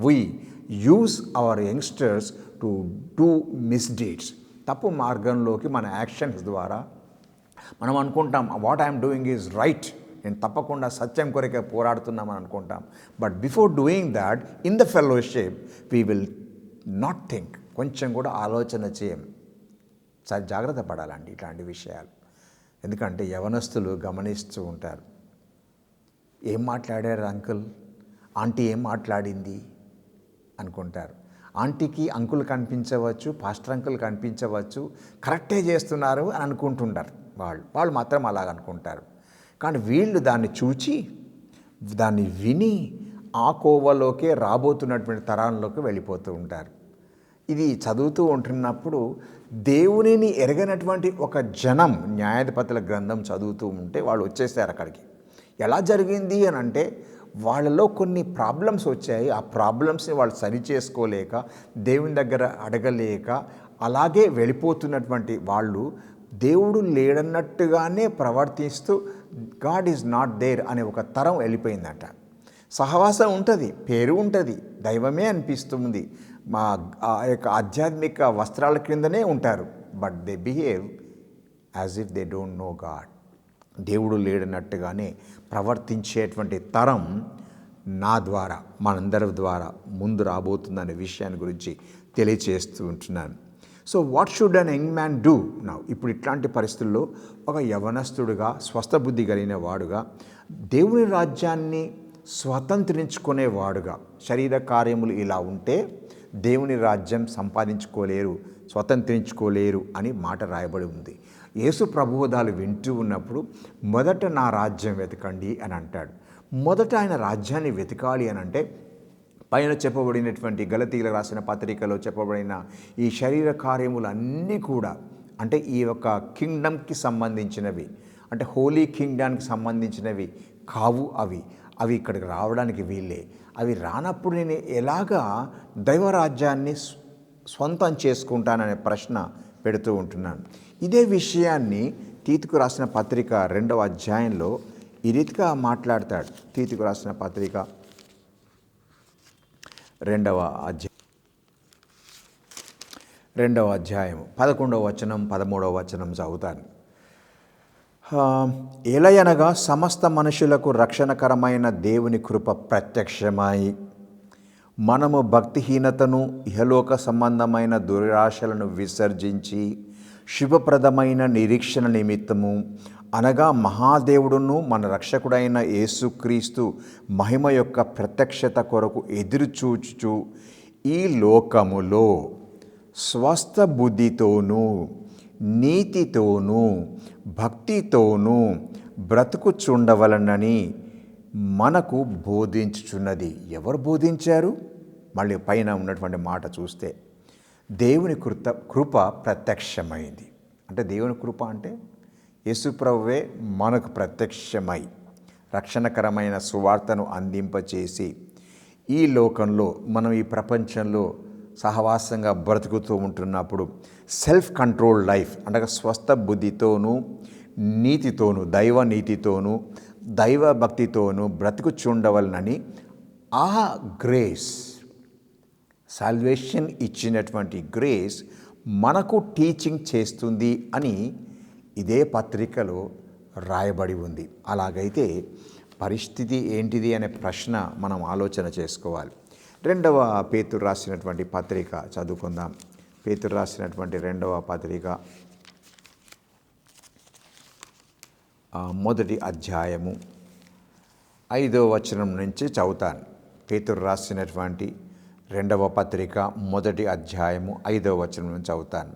we use our youngsters to do misdeeds. తప్పు మార్గంలోకి మన యాక్షన్స్ ద్వారా మనం అనుకుంటాం, what I'm doing is right, నేను తప్పకుండా సత్యం కొరకే పోరాడుతున్నామని అనుకుంటాం. But before doing that in the fellowship we will not think, కొంచెం కూడా ఆలోచన చేయం. చాలా జాగ్రత్త పడాలండి ఇట్లాంటి విషయాలు. ఎందుకంటే యవనస్తులు గమనిస్తూ ఉంటారు, ఏం మాట్లాడారు అంకుల్, ఆంటీ ఏం మాట్లాడింది అనుకుంటారు. ఆంటీకి అంకుల్ కనిపించవచ్చు, పాస్టర్ అంకుల్ కనిపించవచ్చు, కరెక్టే చేస్తున్నారు అని అనుకుంటుంటారు. వాళ్ళు మాత్రం అలాగ అనుకుంటారు. కానీ వీళ్ళు దాన్ని చూచి, దాన్ని విని ఆ కోవలోకే రాబోతున్నటువంటి తరాల్లోకి వెళ్ళిపోతూ ఉంటారు. ఇది చదువుతూ ఉంటున్నప్పుడు దేవునిని ఎరగనటువంటి ఒక జనం న్యాయాధిపతుల గ్రంథం చదువుతూ ఉంటే వాళ్ళు వచ్చేసారు అక్కడికి. ఎలా జరిగింది అని అంటే, వాళ్ళలో కొన్ని ప్రాబ్లమ్స్ వచ్చాయి. ఆ ప్రాబ్లమ్స్ని వాళ్ళు సరి చేసుకోలేక, దేవుని దగ్గర అడగలేక అలాగే వెళ్ళిపోతున్నటువంటి వాళ్ళు దేవుడు లేడన్నట్టుగానే ప్రవర్తిస్తూ గాడ్ ఈజ్ నాట్ దేర్ అనే ఒక తరం వెళ్ళిపోయిందట. సహవాసం ఉంటుంది, పేరు ఉంటుంది, దైవమే అనిపిస్తుంది, మా యొక్క ఆధ్యాత్మిక వస్త్రాల క్రిందనే ఉంటారు. But they behave as if they don't know God. దేవుడు లేడన్నట్టుగానే ప్రవర్తించేటువంటి తరం నా ద్వారా మనందరి ద్వారా ముందు రాబోతుందనే విషయాన్ని గురించి తెలియచేస్తూ ఉంటున్నాను. So what should an young man do now? ఇప్పుడు ఇట్లాంటి పరిస్థితుల్లో ఒక యవనస్తుడుగా స్వస్థ బుద్ధి కలిగిన వాడుగా దేవుని రాజ్యాన్ని స్వతంత్రించుకునేవాడుగా, శరీర కార్యములు ఇలా ఉంటే దేవుని రాజ్యం సంపాదించుకోలేరు, స్వతంత్రించుకోలేరు అని మాట రాయబడి ఉంది. యేసు ప్రబోధాలు వింటూ ఉన్నప్పుడు మొదట నా రాజ్యం వెతకండి అని అంటాడు. మొదట ఆయన రాజ్యాన్ని వెతకాలి అని అంటే పైన చెప్పబడినటువంటి గలతీయులకు రాసిన పత్రికలో చెప్పబడిన ఈ శరీర కార్యములన్నీ కూడా, అంటే ఈ యొక్క కింగ్డమ్కి సంబంధించినవి, అంటే హోలీ కింగ్డమ్కి సంబంధించినవి కావు. అవి ఇక్కడికి రావడానికి వీళ్ళే. అవి రానప్పుడు నేను ఎలాగా దైవరాజ్యాన్ని స్వంతం చేసుకుంటాననే ప్రశ్న పెడుతూ ఉంటున్నాను. ఇదే విషయాన్ని తీతుకు రాసిన పత్రిక 2వ అధ్యాయంలో ఈ రీతిగా మాట్లాడతాడు. తీతుకు రాసిన పత్రిక 2వ అధ్యాయం 11వ వచనం 13వ వచనం చదువుతాను. ఎలయనగా సమస్త మనుషులకు రక్షణకరమైన దేవుని కృప ప్రత్యక్షమై మనము భక్తిహీనతను ఇహలోక సంబంధమైన దురాశలను విసర్జించి శుభప్రదమైన నిరీక్షణ నిమిత్తము, అనగా మహాదేవుడును మన రక్షకుడైన యేసుక్రీస్తు మహిమ యొక్క ప్రత్యక్షత కొరకు ఎదురుచూచుచు ఈ లోకములో స్వస్థ బుద్ధితోనూ నీతితోనూ భక్తితోనూ బ్రతుకుచుండవలనని మనకు బోధించుచున్నది. ఎవరు బోధించారు? మళ్ళీ పైన ఉన్నటువంటి మాట చూస్తే దేవుని కృప ప్రత్యక్షమైంది. అంటే దేవుని కృప అంటే యేసుప్రభువే మనకు ప్రత్యక్షమై రక్షణకరమైన సువార్తను అందింపచేసి ఈ లోకంలో మనం ఈ ప్రపంచంలో సహవాసంగా బ్రతుకుతూ ఉంటున్నప్పుడు సెల్ఫ్ కంట్రోల్ లైఫ్, అంటే స్వస్థ బుద్ధితోనూ నీతితోనూ దైవ నీతితోనూ దైవ భక్తితోనూ బ్రతుకుచుండవలనని ఆ గ్రేస్, సాల్వేషన్ ఇచ్చినటువంటి గ్రేస్ మనకు టీచింగ్ చేస్తుంది అని ఇదే పత్రికలో రాయబడి ఉంది. అలాగైతే పరిస్థితి ఏంటిది అనే ప్రశ్న మనం ఆలోచన చేసుకోవాలి. 2వ పేతురు రాసినటువంటి పత్రిక చదువుకుందాం. పేతురు రాసినటువంటి 2వ పత్రిక 1వ అధ్యాయము 5వ వచనం నుంచి చదువుతాను. పేతురు రాసినటువంటి 2వ పత్రిక 1వ అధ్యాయము 5వ వచనం నుంచి చదువుతాను.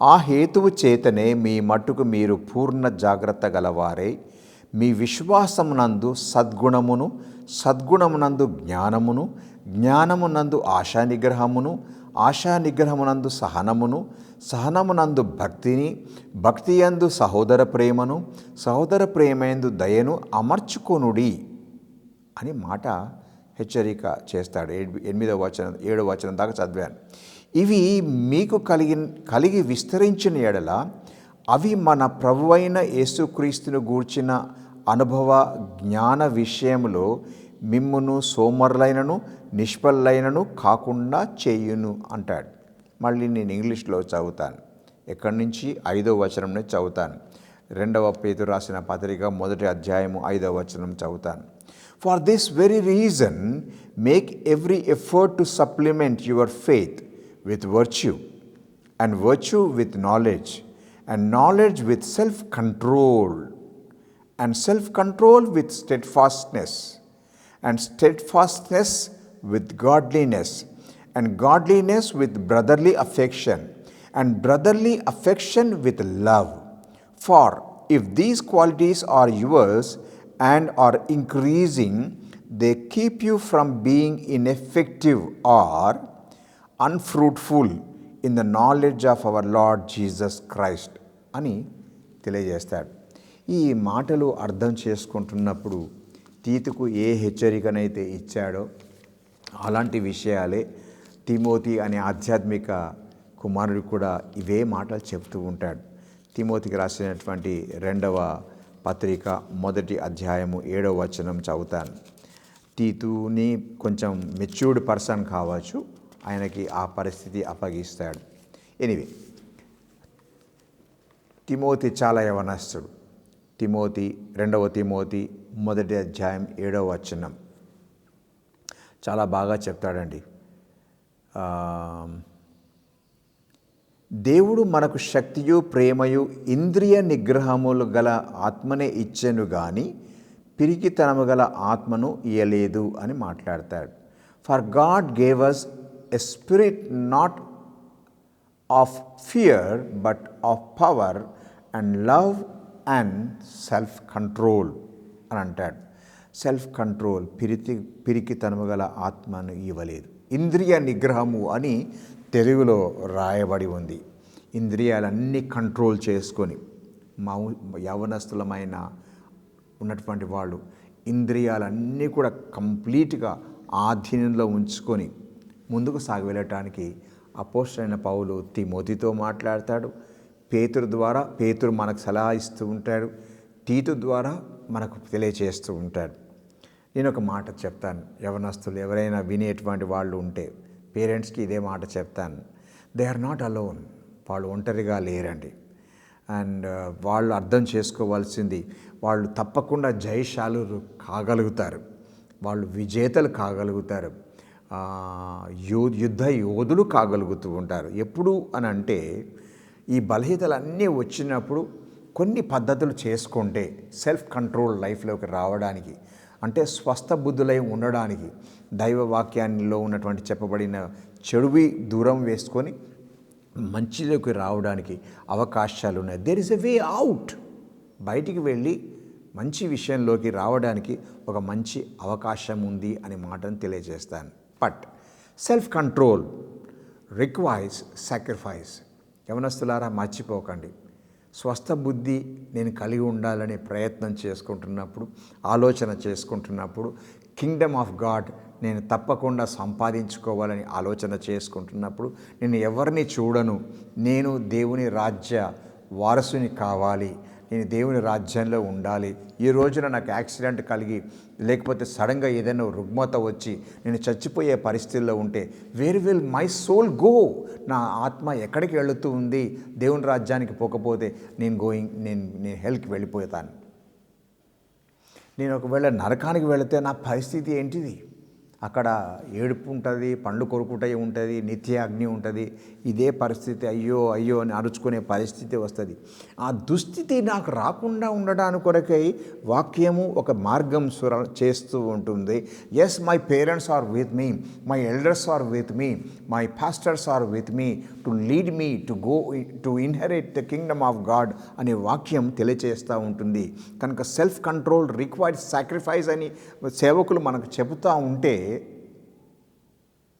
ఆ హేతువు చేతనే మీ మట్టుకు మీరు పూర్ణ జాగ్రత్త గలవారై మీ విశ్వాసమునందు సద్గుణమును, సద్గుణమునందు జ్ఞానమును, జ్ఞానమునందు ఆశానిగ్రహమును, ఆశానిగ్రహమునందు సహనమును, సహనమునందు భక్తిని, భక్తియందు సహోదర ప్రేమను, సహోదర ప్రేమయందు దయను అమర్చుకొనుడి అని మాట హెచ్చరిక చేస్తాడు. 8వ వచనం 7వ వచనం దాకా చదివాను. ఇవి మీకు కలిగి విస్తరించిన ఎడల అవి మన ప్రభువైన యేసుక్రీస్తును గూర్చిన అనుభవ జ్ఞాన విషయంలో మిమ్మును సోమరులైనను నిష్ఫలైనను కాకుండా చేయును అంటాడు. మళ్ళీ నేను ఇంగ్లీష్లో చదువుతాను. ఎక్కడి నుంచి? 5వ వచనం నుంచి చదువుతాను. 2వ పేతురు రాసిన పత్రిక 1వ అధ్యాయము 5వ వచనం చదువుతాను. For this very reason, make every effort to supplement your faith with virtue, and virtue with knowledge, and knowledge with self-control, and self-control with steadfastness, and steadfastness with godliness, and godliness with brotherly affection, and brotherly affection with love. For if these qualities are yours and are increasing, they keep you from being ineffective or unfruitful in the knowledge of our Lord Jesus Christ అని తెలియజేస్తాడు. ఈ మాటలు అర్థం చేసుకుంటున్నప్పుడు తీతుకు ఏ హెచ్చరికనైతే ఇచ్చాడో అలాంటి విషయాలే తిమోతి అనే ఆధ్యాత్మిక కుమారుడు కూడా ఇవే మాటలు చెప్తూ ఉంటాడు. తిమోతికి రాసినటువంటి 2వ పత్రిక 1వ అధ్యాయము 7వ వచనం చదువుతాను. తీతుని కొంచెం మెచ్యూర్డ్ పర్సన్ కావచ్చు, ఆయనకి ఆ పరిస్థితి అప్పగిస్తాడు. ఎనివే, తిమోతి చాలా యవనస్తుడు. రెండవ తిమోతి మొదటి అధ్యాయం 7వ వచనం చాలా బాగా చెప్తాడండి. దేవుడు మనకు శక్తియు ప్రేమయు ఇంద్రియ నిగ్రహములు గల ఆత్మనే ఇచ్చెను గాని పిరికితనము గల ఆత్మను ఇయ్యలేదు అని మాట్లాడతాడు. For God gave us a spirit not of fear but of power and love and self control అని అంటాడు. సెల్ఫ్ కంట్రోల్, పిరికితనము గల ఆత్మను ఇవ్వలేదు. ఇంద్రియ నిగ్రహము అని తెలుగులో రాయబడి ఉంది. ఇంద్రియాలన్నీ కంట్రోల్ చేసుకొని యవనస్తులమైన ఉన్నటువంటి వాళ్ళు ఇంద్రియాలన్నీ కూడా కంప్లీట్గా ఆధీనంలో ఉంచుకొని ముందుకు సాగి వెళ్ళటానికి అపోస్తలుడైన పౌలు తిమోతితో మాట్లాడతాడు. పేతురు మనకు సలహా ఇస్తూ ఉంటాడు. తీతు ద్వారా మనకు తెలియచేస్తూ ఉంటాడు. నేను ఒక మాట చెప్తాను, యవనస్తులు ఎవరైనా వినేటువంటి వాళ్ళు ఉంటే పేరెంట్స్కి ఇదే మాట చెప్తాను. They are not alone. వాళ్ళు ఒంటరిగా లేరండి. అండ్ వాళ్ళు అర్థం చేసుకోవాల్సింది, వాళ్ళు తప్పకుండా జయశాలురు కాగలుగుతారు, వాళ్ళు విజేతలు కాగలుగుతారు, యుద్ధ యోధులు కాగలుగుతూ ఉంటారు. ఎప్పుడు అని అంటే ఈ బలహీనతలన్నీ వచ్చినప్పుడు కొన్ని పద్ధతులు చేసుకుంటే సెల్ఫ్ కంట్రోల్ లైఫ్లోకి రావడానికి, అంటే స్వస్థ బుద్ధులై ఉండడానికి, దైవ వాక్యాల్లో ఉన్నటువంటి చెప్పబడిన చెడువి దూరం వేసుకొని మంచిలోకి రావడానికి అవకాశాలు ఉన్నాయి. There is a way out. బయటికి వెళ్ళి మంచి విషయంలోకి రావడానికి ఒక మంచి అవకాశం ఉంది అనే మాటను తెలియజేస్తాను. But self control requires sacrifice. యవనస్తులారా మర్చిపోకండి, స్వస్థ బుద్ధి నేను కలిగి ఉండాలనే ప్రయత్నం చేసుకుంటున్నప్పుడు, ఆలోచన చేసుకుంటున్నప్పుడు, కింగ్డమ్ ఆఫ్ గాడ్ నేను తప్పకుండా సంపాదించుకోవాలని ఆలోచన చేసుకుంటున్నప్పుడు, నేను ఎవరిని చూడను, నేను దేవుని రాజ్య వారసుని కావాలి, నేను దేవుని రాజ్యంలో ఉండాలి. ఈ రోజున నాకు యాక్సిడెంట్ కలిగి లేకపోతే సడన్గా ఏదైనా రుగ్మత వచ్చి నేను చచ్చిపోయే పరిస్థితుల్లో ఉంటే where will my soul go? నా ఆత్మ ఎక్కడికి వెళుతూ ఉంది? దేవుని రాజ్యానికి పోకపోతే నేను హెల్కి వెళ్ళిపోతాను. నేను ఒకవేళ నరకానికి వెళితే నా పరిస్థితి ఏంటిది? అక్కడ ఏడుపు ఉంటుంది, పండ్లు కొరుకుటై ఉంటుంది, నిత్య అగ్ని ఉంటుంది. ఇదే పరిస్థితి, అయ్యో అయ్యో అని అరుచుకునే పరిస్థితి వస్తుంది. ఆ దుస్థితి నాకు రాకుండా ఉండడానికి కొరకై వాక్యము ఒక మార్గం చేస్తూ ఉంటుంది. Yes, my parents are with me, my elders are with me, my pastors are with me to lead me to go to inherit the kingdom of God అనే వాక్యం తెలియచేస్తూ ఉంటుంది. కనుక సెల్ఫ్ కంట్రోల్ రిక్వైర్డ్ సాక్రిఫైస్ అని సేవకులు మనకు చెబుతూ ఉంటే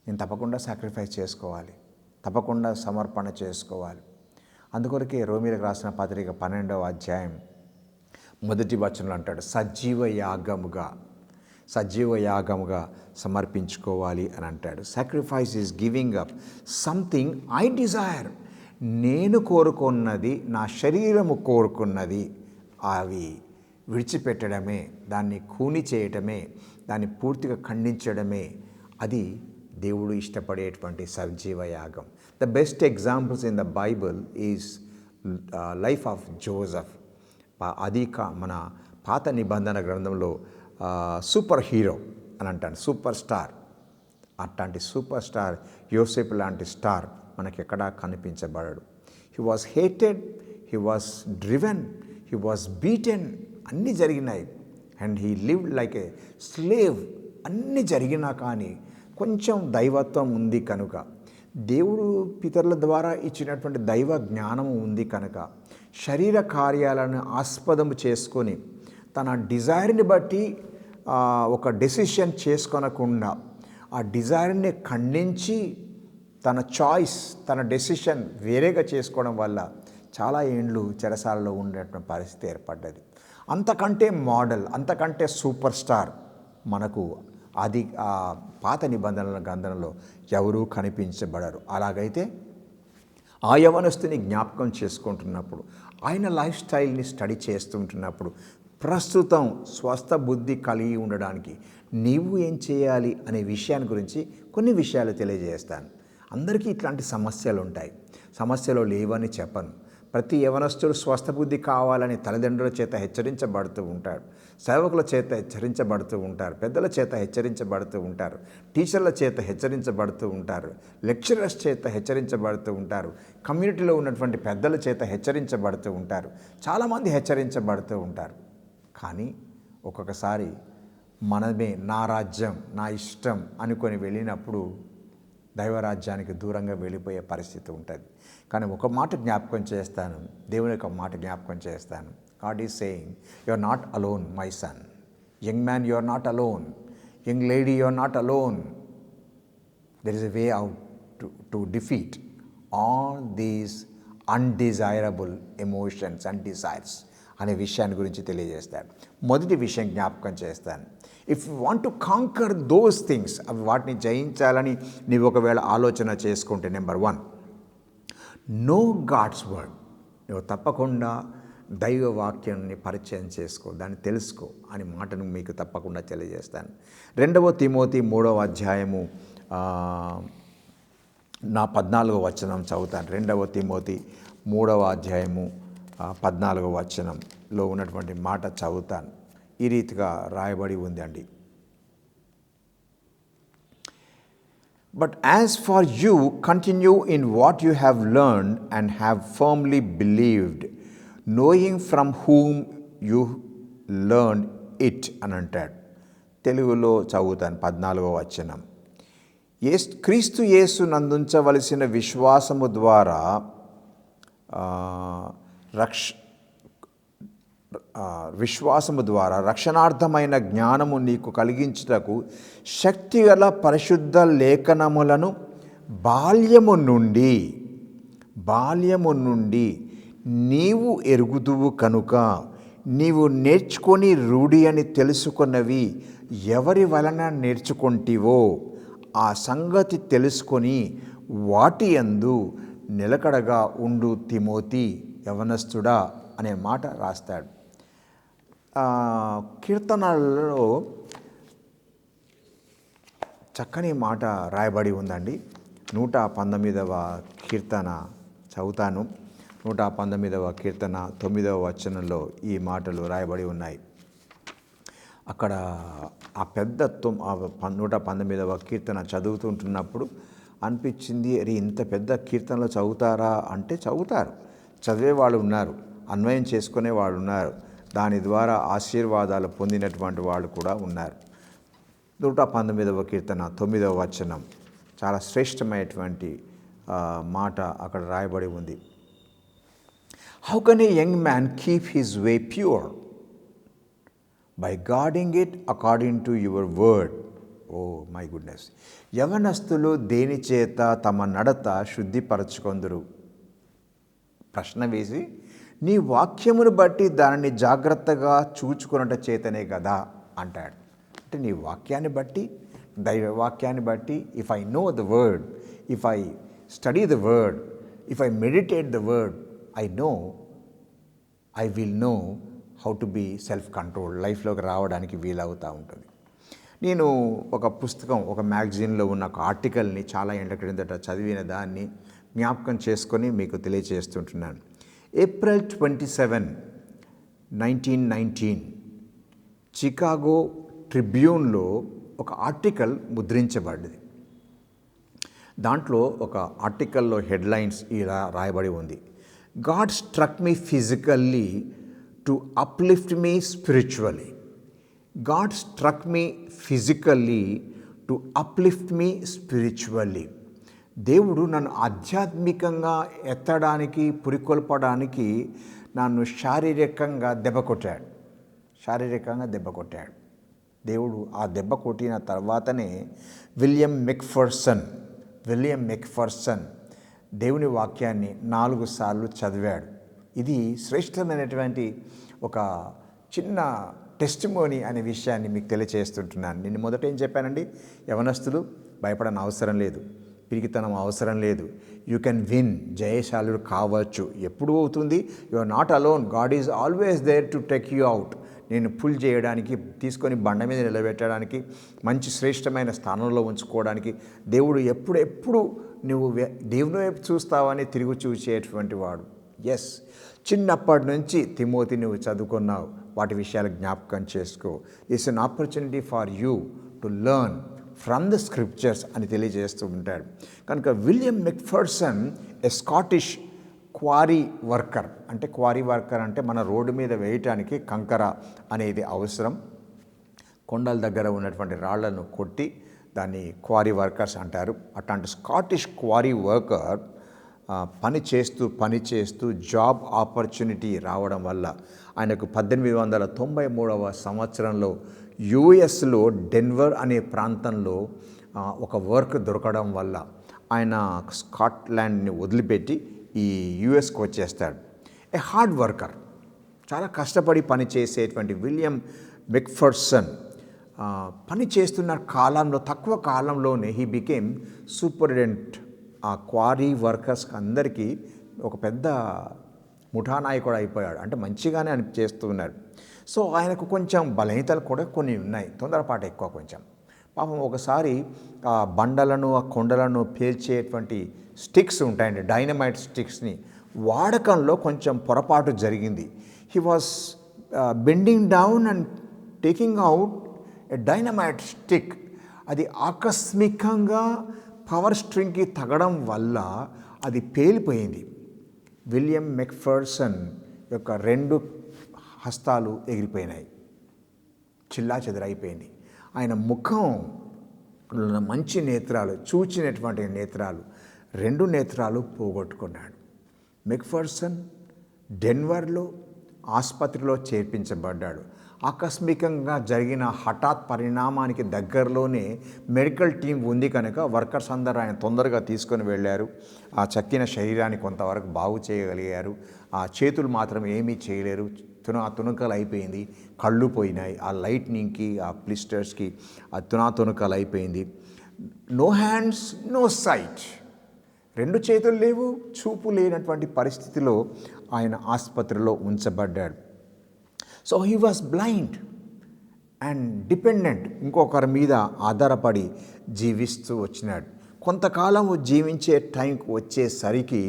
నేను తప్పకుండా సాక్రిఫైస్ చేసుకోవాలి, తప్పకుండా సమర్పణ చేసుకోవాలి. అందుకొరకే రోమీలకు రాసిన పత్రిక 12వ అధ్యాయం 1వ వచనంలో అంటాడు, సజీవ యాగముగా సమర్పించుకోవాలి అని అంటాడు. Sacrifice is giving up something I desire. నేను కోరుకున్నది, నా శరీరము కోరుకున్నది, అవి విడిచిపెట్టడమే, దాన్ని కూని చేయటమే, దాన్ని పూర్తిగా ఖండించడమే, అది దేవుడు ఇష్టపడేటువంటి సజీవ యాగం. The best examples in the Bible is life of Joseph. మన పాత నిబంధన గ్రంథంలో సూపర్ హీరో అని అంటాను, సూపర్ స్టార్. అట్లాంటి సూపర్ స్టార్ యోసేపు లాంటి స్టార్ మనకెక్కడా కనిపించబడడు. He was hated, he was driven, he was beaten, అన్నీ జరిగినాయి. And he lived like a slave. అన్నీ జరిగినా కానీ కొంచెం దైవత్వం ఉంది కనుక, దేవుడు పితరుల ద్వారా ఇచ్చినటువంటి దైవ జ్ఞానము ఉంది కనుక, శరీర కార్యాలను ఆస్పదము చేసుకొని తన డిజైర్ని బట్టి ఒక డెసిషన్ చేసుకొనకుండా ఆ డిజైర్ని ఖండించి తన చాయిస్, తన డెసిషన్ వేరేగా చేసుకోవడం వల్ల చాలా ఏండ్లు చెరసాలలో ఉండేటువంటి పరిస్థితి ఏర్పడ్డది. అంతకంటే మోడల్, అంతకంటే సూపర్ స్టార్ మనకు అది పాత నిబంధనల గ్రంథంలో ఎవరూ కనిపించబడరు. అలాగైతే ఆ యవనస్తుని జ్ఞాపకం చేసుకుంటున్నప్పుడు, ఆయన లైఫ్ స్టైల్ని స్టడీ చేస్తుంటున్నప్పుడు, ప్రస్తుతం స్వస్థ బుద్ధి కలిగి ఉండడానికి నీవు ఏం చేయాలి అనే విషయాన్ని గురించి కొన్ని విషయాలు తెలియజేస్తాను. అందరికీ ఇట్లాంటి సమస్యలు ఉంటాయి. సమస్యలు లేవని చెప్పను. ప్రతి యవనస్తుడు స్వస్థబుద్ధి కావాలని తల్లిదండ్రుల చేత హెచ్చరించబడుతూ ఉంటాడు, సేవకుల చేత హెచ్చరించబడుతూ ఉంటారు, పెద్దల చేత హెచ్చరించబడుతూ ఉంటారు, టీచర్ల చేత హెచ్చరించబడుతూ ఉంటారు, లెక్చరర్స్ చేత హెచ్చరించబడుతూ ఉంటారు, కమ్యూనిటీలో ఉన్నటువంటి పెద్దల చేత హెచ్చరించబడుతూ ఉంటారు, చాలామంది హెచ్చరించబడుతూ ఉంటారు. కానీ ఒక్కొక్కసారి మనమే నా రాజ్యం నా ఇష్టం అనుకొని వెళ్ళినప్పుడు దైవరాజ్యానికి దూరంగా వెళ్ళిపోయే పరిస్థితి ఉంటుంది. కానీ ఒక మాట జ్ఞాపకం చేస్తాను, దేవుని యొక్క మాట జ్ఞాపకం చేస్తాను. God is saying, you are not alone my son. Young man, you are not alone. Young lady, you are not alone. There is a way out to defeat all these undesirable emotions and desires అనే విషయాన్ని గురించి తెలియజేస్తాడు. మొదటి విషయం జ్ఞాపకం చేస్తాను. If you want to conquer those things, అవి వాటిని జయించాలని నీవు ఒకవేళ ఆలోచన చేసుకుంటే, నెంబర్ 1, నో గాడ్స్ వర్డ్. నువ్వు తప్పకుండా దైవ వాక్యాన్ని పరిచయం చేసుకో, దాన్ని తెలుసుకో అని మాటను మీకు తప్పకుండా తెలియజేస్తాను. 2 తిమోతి 3వ అధ్యాయము నా 14వ వచనం చదువుతాను. 2 తిమోతి 3వ అధ్యాయము 14వ వచనంలో ఉన్నటువంటి మాట చదువుతాను. ఈ రీతిగా రాయబడి ఉందండి. But as for you, continue in what you have learned and have firmly believed, knowing from whom you learned it అని అంటాడు. తెలుగులో చదువుతాను 14వ వచనం. క్రీస్తు యేసు నందుంచవలసిన విశ్వాసము ద్వారా రక్షణార్థమైన జ్ఞానము నీకు కలిగించుటకు శక్తిగల పరిశుద్ధ లేఖనములను బాల్యము నుండి నీవు ఎరుగుదువు కనుక నీవు నేర్చుకొని రూఢి అని తెలుసుకున్నవి ఎవరి వలన నేర్చుకొంటివో ఆ సంగతి తెలుసుకొని వాటి యందు నిలకడగా ఉండు తిమోతి యవనస్తుడా అనే మాట రాస్తాడు. కీర్తనలలో చక్కని మాట రాయబడి ఉందండి. 119వ కీర్తన చదువుతాను. 119వ కీర్తన 9వ వచనంలో ఈ మాటలు రాయబడి ఉన్నాయి. అక్కడ ఆ పెద్ద 119వ కీర్తన చదువుతుంటున్నప్పుడు అనిపించింది, అరే ఇంత పెద్ద కీర్తనలో చదువుతారా అంటే చదువుతారు, చదివే వాళ్ళు ఉన్నారు, అన్వయం చేసుకునే వాళ్ళు ఉన్నారు, దాని ద్వారా ఆశీర్వాదాలు పొందినటువంటి వాళ్ళు కూడా ఉన్నారు. 119వ కీర్తన 9వ వచనం చాలా శ్రేష్టమైనటువంటి మాట అక్కడ రాయబడి ఉంది. How can a young man keep his way pure by guarding it according to your word. Oh my goodness. యవనస్తులు దేని చేత తమ నడత శుద్ధిపరచుకొందురు? ప్రశ్న వేసి, నీ వాక్యమును బట్టి దానిని జాగ్రత్తగా చూచుకున్నట చేతనే కదా అంటాడు. అంటే నీ వాక్యాన్ని బట్టి, దైవ వాక్యాన్ని బట్టి, if I know the word, if I study the word, if I meditate the word, I will know how to be self control. లైఫ్లోకి రావడానికి వీలవుతూ ఉంటుంది. నేను ఒక పుస్తకం, ఒక మ్యాగజైన్లో ఉన్న ఒక ఆర్టికల్ని చాలా ఏళ్ల క్రిందట చదివిన దాన్ని జ్ఞాపకం చేసుకొని మీకు తెలియజేస్తుంటున్నాను. ఏప్రిల్ 27, 1919 చికాగో ట్రిబ్యూన్లో ఒక ఆర్టికల్ ముద్రించబడింది. దాంట్లో ఒక ఆర్టికల్లో హెడ్లైన్స్ ఇలా రాయబడి ఉంది. God struck me physically to uplift me spiritually. God struck me physically to uplift me spiritually. దేవుడు నన్ను ఆధ్యాత్మికంగా ఎత్తడానికి, పురికొల్పడానికి నన్ను శారీరకంగా దెబ్బ కొట్టాడు. దేవుడు ఆ దెబ్బ కొట్టిన తర్వాతనే విలియం మెక్ఫర్సన్ దేవుని వాక్యాన్ని 4 సార్లు చదివాడు. ఇది శ్రేష్టమైనటువంటి ఒక చిన్న టెస్టిమోనీ అనే విషయాన్ని మీకు తెలియచేస్తుంటున్నాను. నేను మొదట ఏం చెప్పానండి, యవనస్తులు భయపడని అవసరం లేదు, పిరికితనం అవసరం లేదు. యూ కెన్ విన్, జయశాలుడు కావచ్చు. ఎప్పుడు అవుతుంది? You are not alone. God is always there to take you out. నేను పుల్ చేయడానికి, తీసుకొని బండ మీద నిలబెట్టడానికి, మంచి శ్రేష్టమైన స్థానంలో ఉంచుకోవడానికి దేవుడు ఎప్పుడు నువ్వు దేవుని వైపు చూస్తావని తిరిగి చూసేటువంటి వాడు ఎస్, చిన్నప్పటి నుంచి తిమోతి నువ్వు చదువుకున్నావు, వాటి విషయాలు జ్ఞాపకం చేసుకో. It's an opportunity for you to learn from the scriptures అని తెలియజేస్తూ ఉంటాడు. కనుక విలియం మెక్ఫర్సన్ ఏ స్కాటిష్ క్వారీ వర్కర్. అంటే క్వారీ వర్కర్ అంటే మన రోడ్డు మీద వేయటానికి కంకర అనేది అవసరం. కొండల దగ్గర ఉన్నటువంటి రాళ్లను కొట్టి దాన్ని క్వారీ వర్కర్స్ అంటారు. అట్లాంటి స్కాటిష్ క్వారీ వర్కర్ పని చేస్తూ జాబ్ ఆపర్చునిటీ రావడం వల్ల ఆయనకు 1893 సంవత్సరంలో యుఎస్లో డెన్వర్ అనే ప్రాంతంలో ఒక వర్క్ దొరకడం వల్ల ఆయన స్కాట్లాండ్ని వదిలిపెట్టి ఈ యుఎస్కి వచ్చేస్తాడు. ఏ హార్డ్ వర్కర్, చాలా కష్టపడి పని చేసేటువంటి విలియం మెక్ఫర్సన్ పని చేస్తున్న కాలంలో, తక్కువ కాలంలోనే హీ బికేమ్ సూపరింటెండెంట్. ఆ క్వారీ వర్కర్స్కి అందరికీ ఒక పెద్ద ముఠానాయకుడు అయిపోయాడు. అంటే మంచిగానే చేస్తూ ఉన్నారు. సో ఆయనకు కొంచెం బలహీనతలు కూడా కొన్ని ఉన్నాయి, తొందరపాటు ఎక్కువ కొంచెం. పాపం ఒకసారి ఆ బండలను, ఆ కొండలను పేల్చేటువంటి స్టిక్స్ ఉంటాయండి, డైనమైట్ స్టిక్స్ని వాడకంలో కొంచెం పొరపాటు జరిగింది. He was bending down and taking out a dynamite stick. అది ఆకస్మికంగా పవర్ స్ట్రింగ్కి తగడం వల్ల అది పేలిపోయింది. విలియం మెక్ఫర్సన్ యొక్క 2 హస్తాలు ఎగిరిపోయినాయి, చిల్లా చెదరైపోయింది. ఆయన ముఖం మంచి నేత్రాలు, చూచినటువంటి నేత్రాలు, 2 నేత్రాలు పోగొట్టుకున్నాడు. మెక్ఫర్సన్ డెన్వర్లో ఆసుపత్రిలో చేర్పించబడ్డాడు. ఆకస్మికంగా జరిగిన హఠాత్ పరిణామానికి దగ్గరలోనే మెడికల్ టీం ఉంది కనుక వర్కర్స్ అందరూ ఆయన తొందరగా తీసుకొని వెళ్ళారు. ఆ చక్కిన శరీరాన్ని కొంతవరకు బాగు చేయగలిగారు. ఆ చేతులు మాత్రం ఏమీ చేయలేరు, తునకలు అయిపోయింది, కళ్ళు పోయినాయి. ఆ లైట్నింగ్కి, ఆ ప్లిస్టర్స్కి ఆ తునకలు అయిపోయింది. నో హ్యాండ్స్, నో సైట్, 2 చేతులు లేవు, చూపు లేనటువంటి పరిస్థితిలో ఆయన ఆసుపత్రిలో ఉంచబడ్డాడు. So he was blind and dependent, ఇంకొకరి మీద ఆధారపడి జీవిస్తూ వచ్చినాడు. కొంతకాలం జీవించే టైంకి వచ్చేసరికి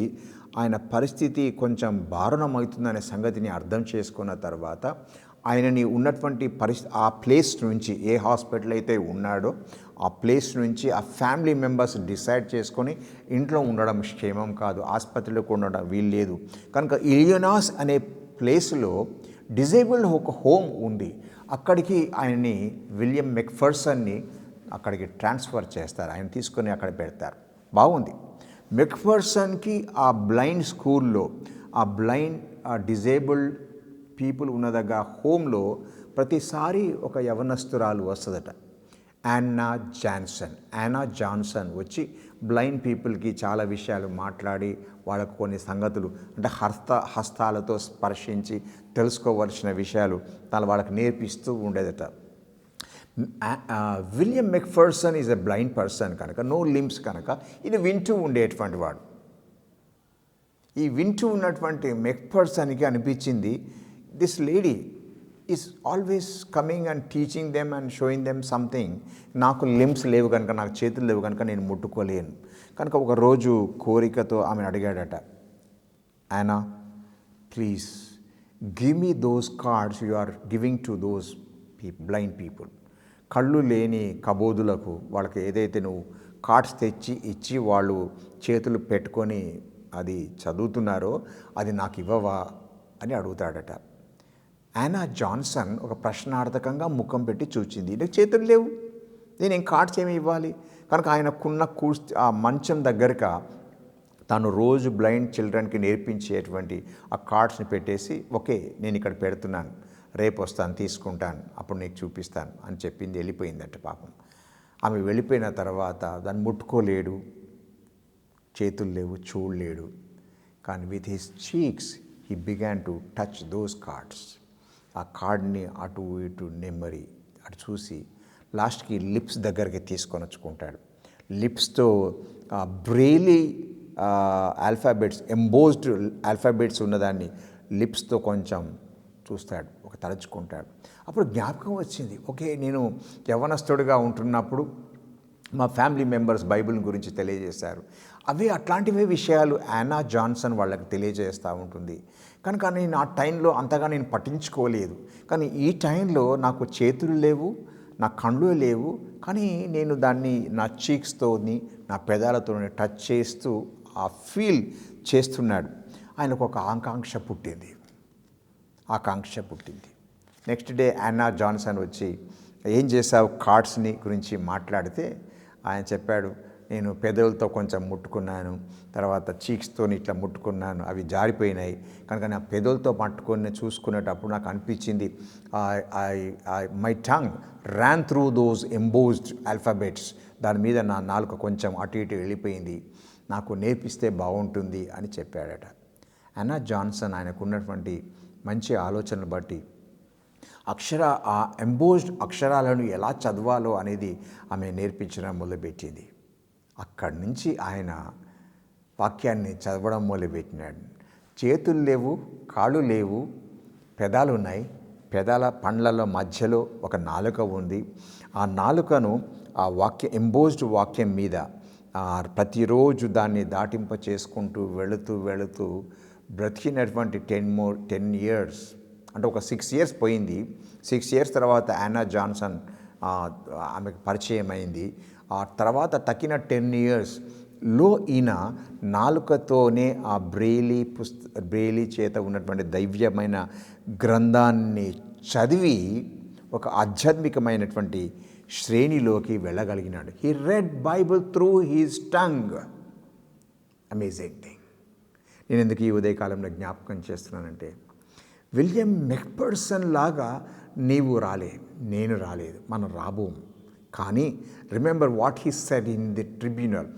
ఆయన పరిస్థితి కొంచెం దారుణమవుతుందనే సంగతిని అర్థం చేసుకున్న తర్వాత ఆయనని ఉన్నటువంటి ఆ ప్లేస్ నుంచి, ఏ హాస్పిటల్ అయితే ఉన్నాడో ఆ ప్లేస్ నుంచి ఆ ఫ్యామిలీ మెంబర్స్ డిసైడ్ చేసుకొని ఇంట్లో ఉండడం క్షేమం కాదు, ఆసుపత్రిలో ఉండడం వీల్లేదు కనుక ఇలియోనాస్ అనే ప్లేస్లో డిజేబుల్డ్ ఒక హోమ్ ఉంది. అక్కడికి ఆయన్ని, విలియం మెక్ఫర్సన్ని అక్కడికి ట్రాన్స్ఫర్ చేస్తారు. ఆయన తీసుకొని అక్కడ పెడతారు. బాగుంది. మెక్ఫర్సన్కి ఆ బ్లైండ్ స్కూల్లో, ఆ డిజేబుల్డ్ పీపుల్ ఉన్న దగ్గర హోమ్లో ప్రతిసారి ఒక యవనస్తురాలు వస్తుందట, యానా జాన్సన్ వచ్చి బ్లైండ్ పీపుల్కి చాలా విషయాలు మాట్లాడి వాళ్ళకు కొన్ని సంగతులు, అంటే హస్తాలతో స్పర్శించి తెలుసుకోవలసిన విషయాలు వాళ్ళకి నేర్పిస్తూ ఉండేదట. William McPherson is a blind person కనుక, నో లింబ్స్ కనుక ఇది వింటూ ఉండేటువంటి వాడు. ఈ వింటూ ఉన్నటువంటి మెక్ఫర్సన్కి అనిపించింది, this lady is always coming and teaching them and showing them something. నాకు లింబ్స్ లేవు కనుక, నాకు చేతులు లేవు కనుక నేను ముట్టుకోలేను కనుక ఒకరోజు కోరికతో ఆమెను అడిగాడట, Yana please give me those cards you are giving to those blind people. కళ్ళు లేని కబోదులకు వాళ్ళకి ఏదైతే నువ్వు కార్డ్స్ తెచ్చి ఇచ్చి వాళ్ళు చేతులు పెట్టుకొని అది చదువుతున్నారో అది నాకు ఇవ్వవా అని అడుగుతాడట. యానా జాన్సన్ ఒక ప్రశ్నార్థకంగా ముఖం పెట్టి చూచింది, నీకు చేతులు లేవు, నేను కార్డ్స్ ఏమి ఇవ్వాలి కనుక ఆయనకున్న ఆ మంచం దగ్గరక తాను రోజు బ్లైండ్ చిల్డ్రన్కి నేర్పించేటువంటి ఆ కార్డ్స్ని పెట్టేసి, ఓకే నేను ఇక్కడ పెడుతున్నాను, రేపు వస్తాను తీసుకుంటాను, అప్పుడు నీకు చూపిస్తాను అని చెప్పింది. వెళ్ళిపోయిందంట. పాపం ఆమె వెళ్ళిపోయిన తర్వాత దాన్ని ముట్టుకోలేడు, చేతులు లేవు, చూడలేడు. కానీ with his cheeks he began to touch those cards. ఆ కార్డ్ని అటు ఇటు నెమ్మరి అటు చూసి లాస్ట్కి లిప్స్ దగ్గరికి తీసుకొని వచ్చుకుంటాడు. లిప్స్తో బ్రెయిలీ ఆల్ఫాబెట్స్, ఎంబోజ్డ్ ఆల్ఫాబెట్స్ ఉన్నదాన్ని లిప్స్తో కొంచెం చూస్తాడు, ఒక తలుచుకుంటాడు. అప్పుడు జ్ఞాపకం వచ్చింది, ఓకే నేను యవ్వనస్తుడిగా ఉంటున్నప్పుడు మా ఫ్యామిలీ మెంబర్స్ బైబిల్ గురించి తెలియజేశారు. అట్లాంటివే విషయాలు యానా జాన్సన్ వాళ్ళకి తెలియజేస్తూ ఉంటుంది. కనుక నేను ఆ టైంలో అంతగా నేను పట్టించుకోలేదు. కానీ ఈ టైంలో నాకు చేతులు లేవు, నా కళ్ళు లేవు, కానీ నేను దాన్ని నా చీక్స్తోని నా పెదాలతో టచ్ చేస్తూ ఆ ఫీల్ చేస్తున్నాడు. ఆయనకు ఒక ఆకాంక్ష పుట్టింది. నెక్స్ట్ డే యానా జాన్సన్ వచ్చి ఏం చేశావు కార్డ్స్ని గురించి మాట్లాడితే ఆయన చెప్పాడు, నేను పెదవులతో కొంచెం ముట్టుకున్నాను, తర్వాత చీక్స్తో ఇట్లా ముట్టుకున్నాను, అవి జారిపోయినాయి. కనుక నా పెదవులతో పట్టుకొని చూసుకునేటప్పుడు నాకు అనిపించింది my tongue ran through those embossed alphabets, దాని మీద నా నాలుక కొంచెం అటు ఇటు వెళ్ళిపోయింది, నాకు నేర్పిస్తే బాగుంటుంది అని చెప్పాడట. యానా జాన్సన్ ఆయనకున్నటువంటి మంచి ఆలోచనలు బట్టి ఆ ఎంబోస్డ్ అక్షరాలను ఎలా చదవాలో అనేది ఆమె నేర్పించడం మొదలుపెట్టింది. అక్కడి నుంచి ఆయన వాక్యాన్ని చదవడం మొదలుపెట్టినాడు. చేతులు లేవు, కాళ్ళు లేవు, పెదాలు ఉన్నాయి. పెదాల పండ్లలో మధ్యలో ఒక నాలుక ఉంది. ఆ నాలుకను ఆ ఎంబోస్డ్ వాక్యం మీద ప్రతిరోజు దాన్ని దాటింప చేసుకుంటూ వెళుతూ బ్రతికినటువంటి 10 years, అంటే ఒక 6 years పోయింది. 6 years తర్వాత యానా జాన్సన్ ఆమెకు పరిచయం అయింది. ఆ తర్వాత తక్కిన 10 yearsలో ఈయన నాలుకతోనే ఆ బ్రెయిలీ చేత ఉన్నటువంటి దైవ్యమైన గ్రంథాన్ని చదివి ఒక ఆధ్యాత్మికమైనటువంటి శ్రేణిలోకి వెళ్ళగలిగినాడు. He read Bible through his tongue. Amazing thing. నేను ఎందుకు ఈ ఉదయకాలంలో జ్ఞాపకం చేస్తున్నానంటే, విలియం మెక్పర్సన్ లాగా నీవు నేను రాలేదు, మనం రాబోము. కానీ remember what he said in the tribunal.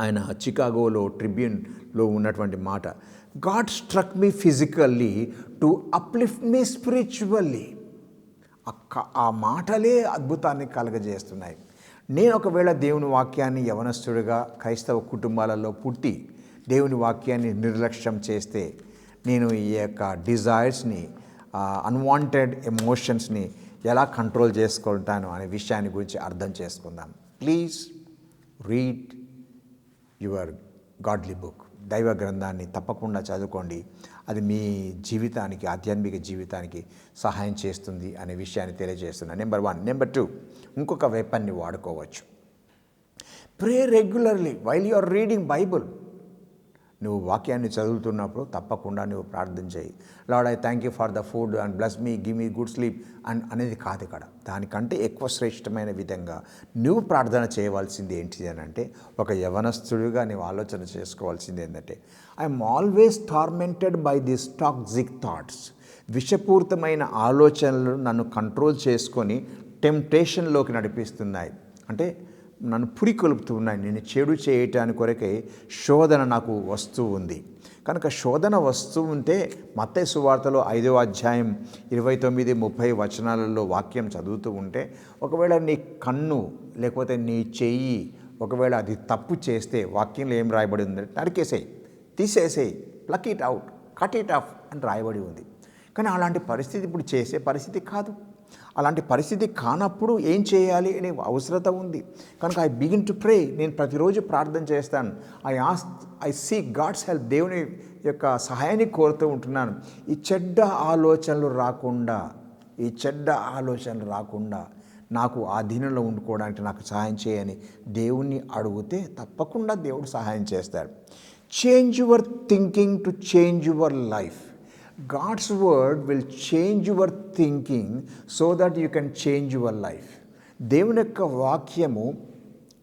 ఆయన చికాగోలో ట్రిబ్యూన్లో ఉన్నటువంటి మాట, God struck me physically to uplift me spiritually. ఆ మాటలే అద్భుతాన్ని కలగజేస్తున్నాయి. నేను ఒకవేళ దేవుని వాక్యాన్ని యవనస్తుడిగా క్రైస్తవ కుటుంబాలలో పుట్టి దేవుని వాక్యాన్ని నిర్లక్ష్యం చేస్తే, నేను ఈ యొక్క డిజైర్స్ని, అన్వాంటెడ్ ఎమోషన్స్ని ఎలా కంట్రోల్ చేసుకుంటాను అనే విషయాన్ని గురించి అర్థం చేసుకుందాం. Please read your godly book. దైవ గ్రంథాన్ని తప్పకుండా చదువుకోండి. అది మీ జీవితానికి, ఆధ్యాత్మిక జీవితానికి సహాయం చేస్తుంది అనే విషయాన్ని తెలియజేస్తున్నాను. నెంబర్ 1. నెంబర్ 2, ఇంకొక వెపన్ని వాడుకోవచ్చు. Pray regularly while you are reading Bible. నువ్వు వాక్యాన్ని చదువుతున్నప్పుడు తప్పకుండా నువ్వు ప్రార్థన చేయి. Lord, I thank you for the food and bless me, give me good sleep అనేది కాదు ఇక్కడ. దానికంటే ఎక్కువ శ్రేష్టమైన విధంగా నువ్వు ప్రార్థన చేయవలసింది ఏంటిది అని అంటే, ఒక యవనస్తుడిగా నువ్వు ఆలోచన చేసుకోవాల్సింది ఏంటంటే, I'm always tormented by this toxic thoughts. విషపూరితమైన ఆలోచనలు నన్ను కంట్రోల్ చేసుకొని టెంప్టేషన్లోకి నడిపిస్తున్నాయి, అంటే నన్ను పురికొల్పుతూ ఉన్నాయి. నేను చెడు చేయటానికి కొరకే శోధన నాకు వస్తూ ఉంది. కనుక శోధన వస్తూ ఉంటే మత్తయి సువార్తలో 5వ అధ్యాయం 29-30 వచనాలలో వాక్యం చదువుతూ ఉంటే, ఒకవేళ నీ కన్ను లేకపోతే నీ చెయ్యి ఒకవేళ అది తప్పు చేస్తే వాక్యంలో ఏం రాయబడి ఉందంటే, నరికేసేయి, తీసేసేయి, pluck it out, cut it off అని రాయబడి ఉంది. కానీ అలాంటి పరిస్థితి ఇప్పుడు చేసే పరిస్థితి కాదు. అలాంటి పరిస్థితి కానప్పుడు ఏం చేయాలి అనే అవసరత ఉంది. కనుక ఐ బిగిన్ టు ప్రే. నేను ప్రతిరోజు ప్రార్థన చేస్తాను. I seek God's help. దేవుని యొక్క సహాయాన్ని కోరుతూ ఉంటున్నాను. ఈ చెడ్డ ఆలోచనలు రాకుండా నాకు ఆధీనంలో ఉండుకోవడానికి నాకు సహాయం చేయని దేవుణ్ణి అడిగితే తప్పకుండా దేవుడు సహాయం చేస్తాడు. Change your thinking to change your life. God's word will change your thinking so that you can change your life. దేవుని యొక్క వాక్యము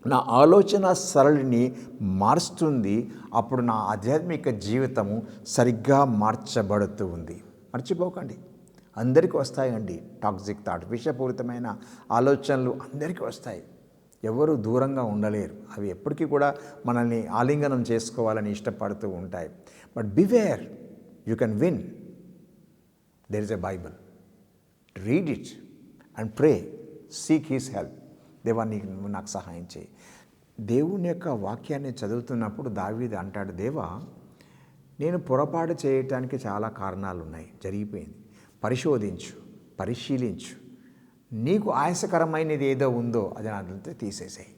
నా ఆలోచన సరళిని మారుస్తుంది. అప్పుడు నా ఆధ్యాత్మిక జీవితము సరిగ్గా మార్చబడుతూ ఉంది. మర్చిపోకండి, అందరికీ వస్తాయండి టాక్సిక్ థాట్, విషపూరితమైన ఆలోచనలు అందరికీ వస్తాయి. ఎవరు దూరంగా ఉండలేరు. అవి ఎప్పటికీ కూడా మనల్ని ఆలింగనం చేసుకోవాలని ఇష్టపడుతూ ఉంటాయి. But beware, you can win. There is a Bible. Read it and pray. Seek His help. దేవా నాకు సహాయం చేయి. దేవుని యొక్క వాక్యాన్ని చదువుతున్నప్పుడు దావీదు అంటాడు, దేవా నేను పొరపాటు చేయటానికి చాలా కారణాలు ఉన్నాయి, జరిగిపోయింది. పరిశీలించు. నీకు ఆయాసకరమైనది ఏదో ఉందో అది నాతో తీసేసాయి.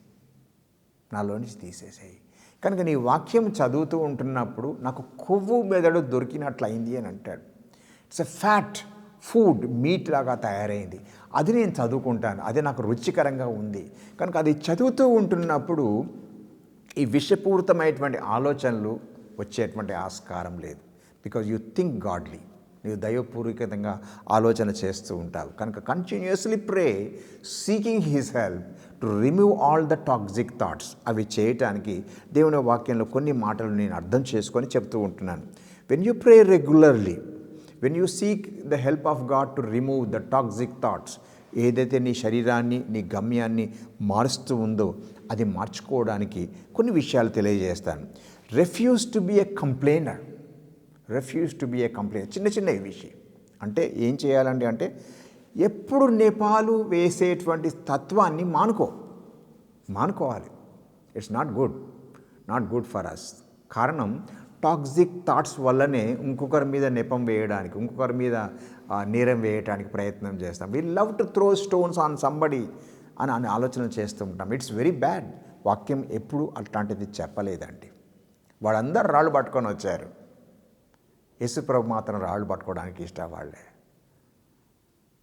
నాలో నుంచి తీసేసేయి. కనుక నీ వాక్యం చదువుతూ ఉంటున్నప్పుడు నాకు కొవ్వు మెదడు దొరికినట్లయింది అని అంటాడు. It's a fat food, meet లాగా తయారైంది. అది నేను చదువుకుంటాను, అది నాకు రుచికరంగా ఉంది. కనుక అది చదువుతూ ఉంటున్నప్పుడు ఈ విషపూరితమైనటువంటి ఆలోచనలు వచ్చేటువంటి ఆస్కారం లేదు. బికాజ్ యూ థింక్ గాడ్లీ, నీవు దైవపూర్వకంగా ఆలోచన చేస్తూ ఉంటావు. కనుక continuously pray, seeking his help to remove all the toxic thoughts. అవి చేయటానికి దేవుని వాక్యంలో కొన్ని మాటలు నేను అర్థం చేసుకొని చెప్తూ ఉంటున్నాను. When you pray regularly, when you seek the help of God to remove the toxic thoughts, ఏదైతే నీ శరీరాన్ని, నీ గమ్యాన్ని మారుస్తూ ఉందో అది మార్చుకోవడానికి కొన్ని విషయాలు తెలియజేస్తాను. Refuse to be a complainer. Refuse to be a complaint. చిన్న చిన్న విషయం అంటే ఏం చేయాలండి అంటే ఎప్పుడు నేపాలు వేసేటువంటి తత్వాన్ని మానుకోవాలి. It's not good for us. కారణం టాక్సిక్ థాట్స్ వల్లనే ఇంకొకరి మీద నెపం వేయడానికి, ఇంకొకరి మీద నేరం వేయడానికి ప్రయత్నం చేస్తాం. We love to throw stones on somebody అని ఆలోచన చేస్తూ ఉంటాం. It's very bad. వాక్యం ఎప్పుడు అట్లాంటిది చెప్పలేదండి. వాళ్ళందరూ రాళ్ళు పట్టుకొని వచ్చారు, యేసుప్రభు మాత్రం రాళ్ళు పట్టుకోవడానికి ఇష్టపడలే.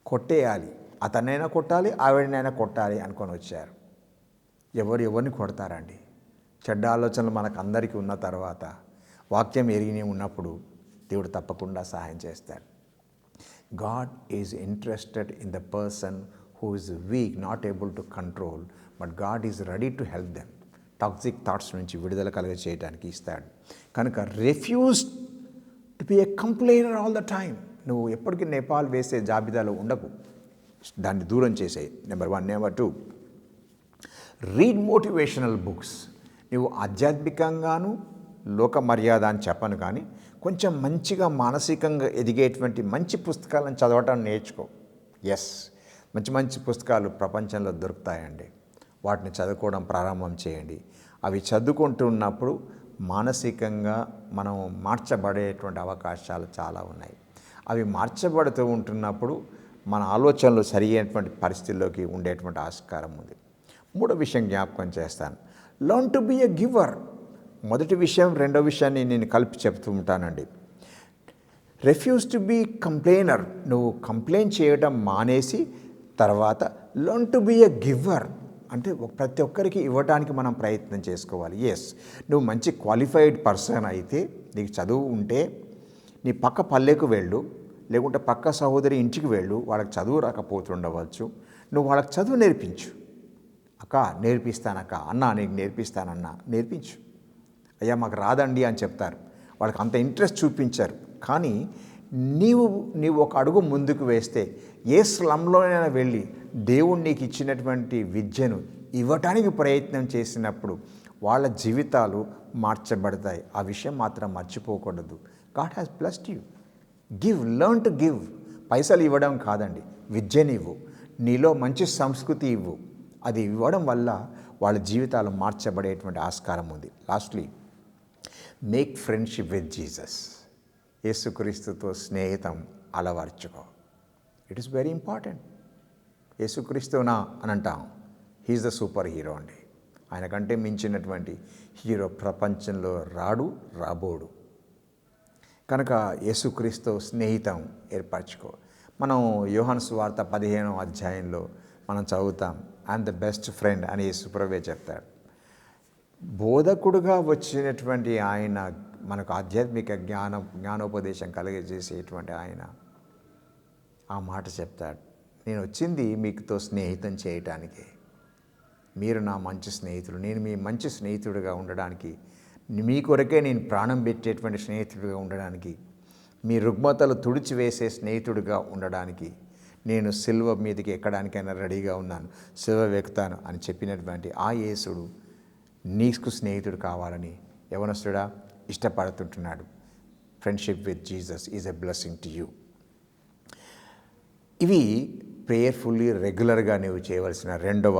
కొట్టేయాలి, అతన్నైనా కొట్టాలి, ఆవిడనైనా కొట్టాలి అనుకొని వచ్చారు. ఎవరిని కొడతారండి? చెడ్డ ఆలోచనలు మనకు అందరికీ ఉన్న తర్వాత వాక్యం ఎరిగి ఉన్నప్పుడు దేవుడు తప్పకుండా సహాయం చేస్తాడు. God is interested in the person who is weak, not able to control, but God is ready to help them. Toxic thoughts నుంచి విడుదల కలుగ చేయడానికి ఇస్తాడు. కనుక refuse to be a complainer all the time. నువ్వు ఎప్పటికీ నేపాల్ వేసే జాబితాలో ఉండకు, దాన్ని దూరం చేసేయి. Number 1. Number 2, read motivational books. నువ్వు ఆధ్యాత్మికంగాను లోక మర్యాద అని చెప్పను, కానీ కొంచెం మంచిగా మానసికంగా ఎదిగేటువంటి మంచి పుస్తకాలను చదవటం నేర్చుకో. ఎస్, మంచి పుస్తకాలు ప్రపంచంలో దొరుకుతాయండి. వాటిని చదువుకోవడం ప్రారంభం చేయండి. అవి చదువుకుంటున్నప్పుడు మానసికంగా మనం మార్చబడేటువంటి అవకాశాలు చాలా ఉన్నాయి. అవి మార్చబడుతూ ఉంటున్నప్పుడు మన ఆలోచనలు సరి అయినటువంటి పరిస్థితుల్లోకి ఉండేటువంటి ఆస్కారం ఉంది. 3వ విషయం జ్ఞాపకం చేస్తాను. Learn to be a giver. మొదటి విషయం, రెండో విషయాన్ని నేను కలిపి చెప్తూ ఉంటానండి. Refuse to be complainer. నువ్వు కంప్లైంట్ చేయడం మానేసి తర్వాత learn to be a giver. అంటే ప్రతి ఒక్కరికి ఇవ్వడానికి మనం ప్రయత్నం చేసుకోవాలి. ఎస్, నువ్వు మంచి క్వాలిఫైడ్ పర్సన్ అయితే, నీకు చదువు ఉంటే నీ పక్క పల్లెకు వెళ్ళు, లేకుంటే పక్క సహోదరి ఇంటికి వెళ్ళు. వాళ్ళకి చదువు రాకపోతుండవచ్చు, నువ్వు వాళ్ళకి చదువు నేర్పించు. అక్క నేర్పిస్తానక్క, అన్న నీకు నేర్పిస్తానన్నా నేర్పించు. అయ్యా మాకు రాదండి అని చెప్తారు, వాళ్ళకి అంత ఇంట్రెస్ట్ చూపించారు. కానీ నీవు ఒక అడుగు ముందుకు వేస్తే ఏ స్లమ్లోనైనా వెళ్ళి దేవుడు నీకు ఇచ్చినటువంటి విద్యను ఇవ్వటానికి ప్రయత్నం చేసినప్పుడు వాళ్ళ జీవితాలు మార్చబడతాయి. ఆ విషయం మాత్రం మర్చిపోకూడదు. God has blessed you. Give, learn to give. పైసలు ఇవ్వడం కాదండి, విద్యనివ్వు, నీలో మంచి సంస్కృతి ఇవ్వు. అది ఇవ్వడం వల్ల వాళ్ళ జీవితాలు మార్చబడేటువంటి ఆస్కారం ఉంది. Lastly, make friendship with Jesus. యేసుక్రీస్తుతో స్నేహితం అలవర్చుకో. It is very important. యేసుక్రీస్తునా అని అంటాం, హీఈస్ ద సూపర్ హీరో అండి. ఆయన కంటే మించినటువంటి హీరో ప్రపంచంలో రాబోడు. కనుక యేసుక్రీస్తు స్నేహితం ఏర్పరచుకో. మనం యోహాను సువార్త 15వ అధ్యాయంలో మనం చదువుతాం, ఐఎమ్ ద బెస్ట్ ఫ్రెండ్ అని యేసుప్రభువే చెప్తాడు. బోధకుడుగా వచ్చినటువంటి ఆయన, మనకు ఆధ్యాత్మిక జ్ఞానోపదేశం కలిగజేసేటువంటి ఆయన ఆ మాట చెప్తాడు, నేను వచ్చింది మీకుతో స్నేహితం చేయటానికి. మీరు నా మంచి స్నేహితులు, నేను మీ మంచి స్నేహితుడిగా ఉండడానికి, మీ కొరకే నేను ప్రాణం పెట్టేటువంటి స్నేహితుడిగా ఉండడానికి, మీ రుగ్మతలు తుడిచివేసే స్నేహితుడిగా ఉండడానికి నేను సిలువ మీదకి ఎక్కడానికైనా రెడీగా ఉన్నాను, సిలువ ఎక్కుతాను అని చెప్పినటువంటి ఆ యేసుడు నీకు స్నేహితుడు కావాలని యవనస్తుడా ఇష్టపడుతుంటున్నాడు. Friendship with Jesus is a blessing to you. ఇవి ప్రేయర్ఫుల్లీ రెగ్యులర్గా నీవు చేయవలసిన 2వ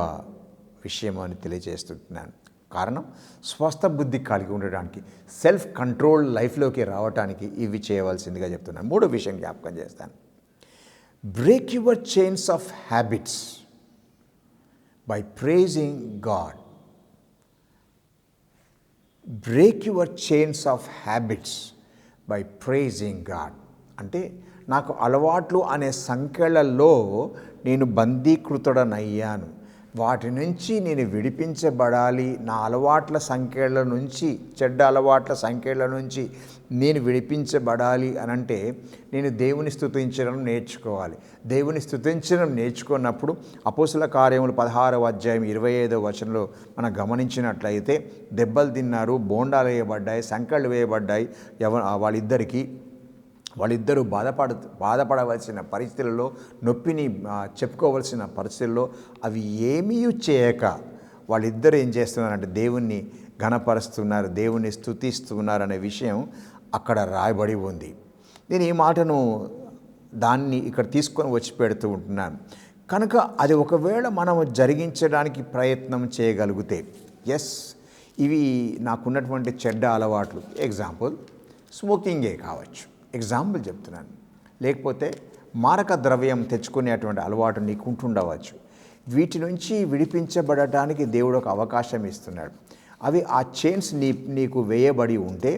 విషయం అని తెలియజేస్తున్నాను. కారణం స్వస్థ బుద్ధి కలిగి ఉండడానికి, సెల్ఫ్ కంట్రోల్ లైఫ్లోకి రావడానికి ఇవి చేయవలసిందిగా చెప్తున్నాను. 3వ విషయం జ్ఞాపకం చేస్తాను. Break your chains of habits by praising God. Break your chains of habits by praising God. అంటే నాకు అలవాట్లు అనే సంఖ్యలలో నేను బందీకృతుడనయ్యాను, వాటి నుంచి నేను విడిపించబడాలి, నా అలవాట్ల సంఖ్యల నుంచి, చెడ్డ అలవాట్ల సంఖ్యల నుంచి నేను విడిపించబడాలి అనంటే నేను దేవుని స్తుతించడం నేర్చుకోవాలి. దేవుని స్తుతించడం నేర్చుకున్నప్పుడు అపోస్తల కార్యములు 16వ అధ్యాయం 25వ వచనంలో మనం గమనించినట్లయితే దెబ్బలు తిన్నారు, బోండాలు వేయబడ్డాయి, సంకెళ్ళు వేయబడ్డాయి. వాళ్ళిద్దరూ బాధపడవలసిన పరిస్థితుల్లో, నొప్పిని చెప్పుకోవలసిన పరిస్థితుల్లో అవి ఏమీ చేయక వాళ్ళిద్దరూ ఏం చేస్తున్నారంటే దేవుణ్ణి ఘనపరుస్తున్నారు, దేవుణ్ణి స్తుతిస్తున్నారు అనే విషయం అక్కడ రాయబడి ఉంది. నేను ఈ మాటను దాన్ని ఇక్కడ తీసుకొని వచ్చి పెడుతూ ఉంటున్నాను. కనుక అది ఒకవేళ మనం జరిగించడానికి ప్రయత్నం చేయగలిగితే, ఎస్ ఇవి నాకున్నటువంటి చెడ్డ అలవాట్లు, ఎగ్జాంపుల్ స్మోకింగే కావచ్చు, ఎగ్జాంపుల్ చెప్తున్నాను, లేకపోతే మారక ద్రవ్యం తెచ్చుకునేటువంటి అలవాటు నీకు ఉంటుండవచ్చు. వీటి నుంచి విడిపించబడటానికి దేవుడు ఒక అవకాశం ఇస్తున్నాడు. అవి ఆ చైన్స్ నీకు వేయబడి ఉంటే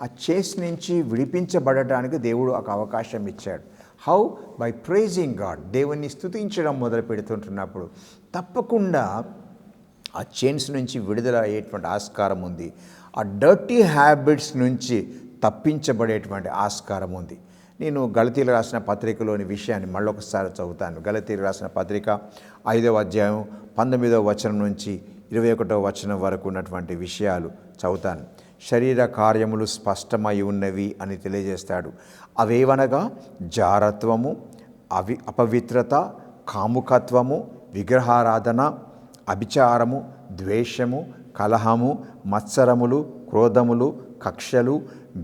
ఆ చైన్స్ నుంచి విడిపించబడటానికి దేవుడు ఒక అవకాశం ఇచ్చాడు. హౌ? By praising God. దేవుణ్ణి స్తుతించడం మొదలు పెడుతుంటున్నప్పుడు తప్పకుండా ఆ చైన్స్ నుంచి విడుదల అయ్యేటువంటి ఆస్కారం ఉంది. ఆ డర్టీ హ్యాబిట్స్ నుంచి తప్పించబడేటువంటి ఆస్కారం ఉంది. నేను గలతీయులకు రాసిన పత్రికలోని విషయాన్ని మళ్ళొకసారి చదువుతాను. గలతీయులకు రాసిన పత్రిక 5వ అధ్యాయం 19వ వచనం నుంచి 21వ వచనం వరకు ఉన్నటువంటి విషయాలు చదువుతాను. శరీర కార్యములు స్పష్టమై ఉన్నవి అని తెలియజేస్తాడు. అవేవనగా జారత్వము, అపవిత్రత, కాముకత్వము, విగ్రహారాధన, అభిచారము, ద్వేషము, కలహము, మత్సరములు, క్రోధములు, కక్షలు,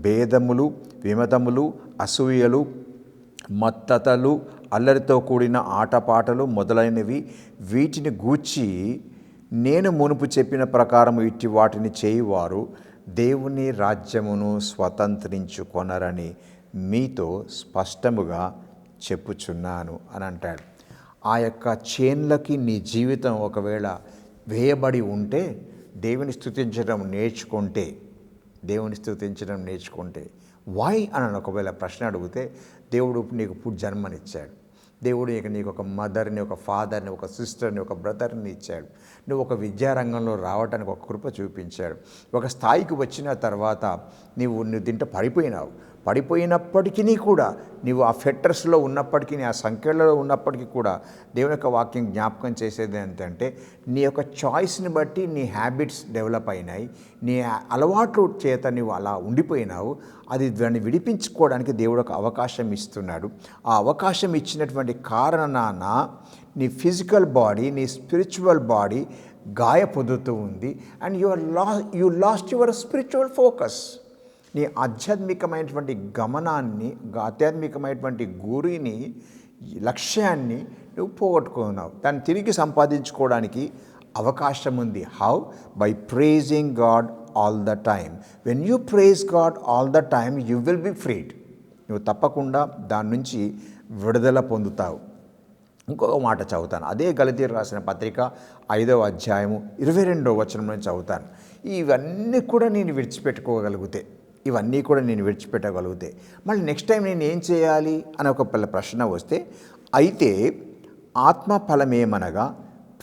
భేదములు, విమతములు, అసూయలు, మత్తతలు, అల్లరితో కూడిన ఆటపాటలు మొదలైనవి, వీటిని గూర్చి నేను మునుపు చెప్పిన ప్రకారం ఇట్టి వాటిని చేయువారు దేవుని రాజ్యమును స్వతంత్రించుకొనరని మీతో స్పష్టముగా చెప్పుచున్నాను అని అంటాడు. ఆ యొక్క చైన్లకి నీ జీవితం ఒకవేళ వేయబడి ఉంటే దేవుని స్తుతించడం నేర్చుకుంటే వై అని ఒకవేళ ప్రశ్న అడిగితే, దేవుడు నీకు జన్మనిచ్చాడు, దేవుడు నీకు ఒక మదర్ని, ఒక ఫాదర్ని, ఒక సిస్టర్ని, ఒక బ్రదర్ని ఇచ్చాడు. నువ్వు ఒక విద్యారంగంలో రావడానికి ఒక కృప చూపించాడు. ఒక స్థాయికి వచ్చిన తర్వాత నువ్వు దీంట్లో పడిపోయినప్పటికీ కూడా నీవు ఆ ఫెట్టర్స్లో ఉన్నప్పటికీ, ఆ సంఖ్యలలో ఉన్నప్పటికీ కూడా దేవుని యొక్క వాక్యం జ్ఞాపకం చేసేది ఏంటంటే, నీ యొక్క చాయిస్ని బట్టి నీ హ్యాబిట్స్ డెవలప్ అయినాయి, నీ అలవాట్లు చేత నీవు అలా ఉండిపోయినావు. అది దాన్ని విడిపించుకోవడానికి దేవుడు ఒక అవకాశం ఇస్తున్నాడు. ఆ అవకాశం ఇచ్చినటువంటి కారణాన నీ ఫిజికల్ బాడీ, నీ స్పిరిచువల్ బాడీ గాయపొందుతూ ఉంది. And you lost your spiritual focus. నీ ఆధ్యాత్మికమైనటువంటి గమనాన్ని, ఆధ్యాత్మికమైనటువంటి గురిని, లక్ష్యాన్ని నువ్వు పోగొట్టుకున్నావు. దాన్ని తిరిగి సంపాదించుకోవడానికి అవకాశం ఉంది. How? By praising God all the time. When you praise God all the time you will be freed. నువ్వు తప్పకుండా దాని నుంచి విడుదల పొందుతావు. ఇంకొక మాట చదువుతాను. అదే గలతీయులకు రాసిన పత్రిక 5వ అధ్యాయము 22వ వచనం నుంచి చదువుతాను. ఇవన్నీ కూడా నేను విడిచిపెట్టగలిగితే మళ్ళీ నెక్స్ట్ టైం నేను ఏం చేయాలి అని ఒక ప్రశ్న వస్తే, అయితే ఆత్మ ఫలమేమనగా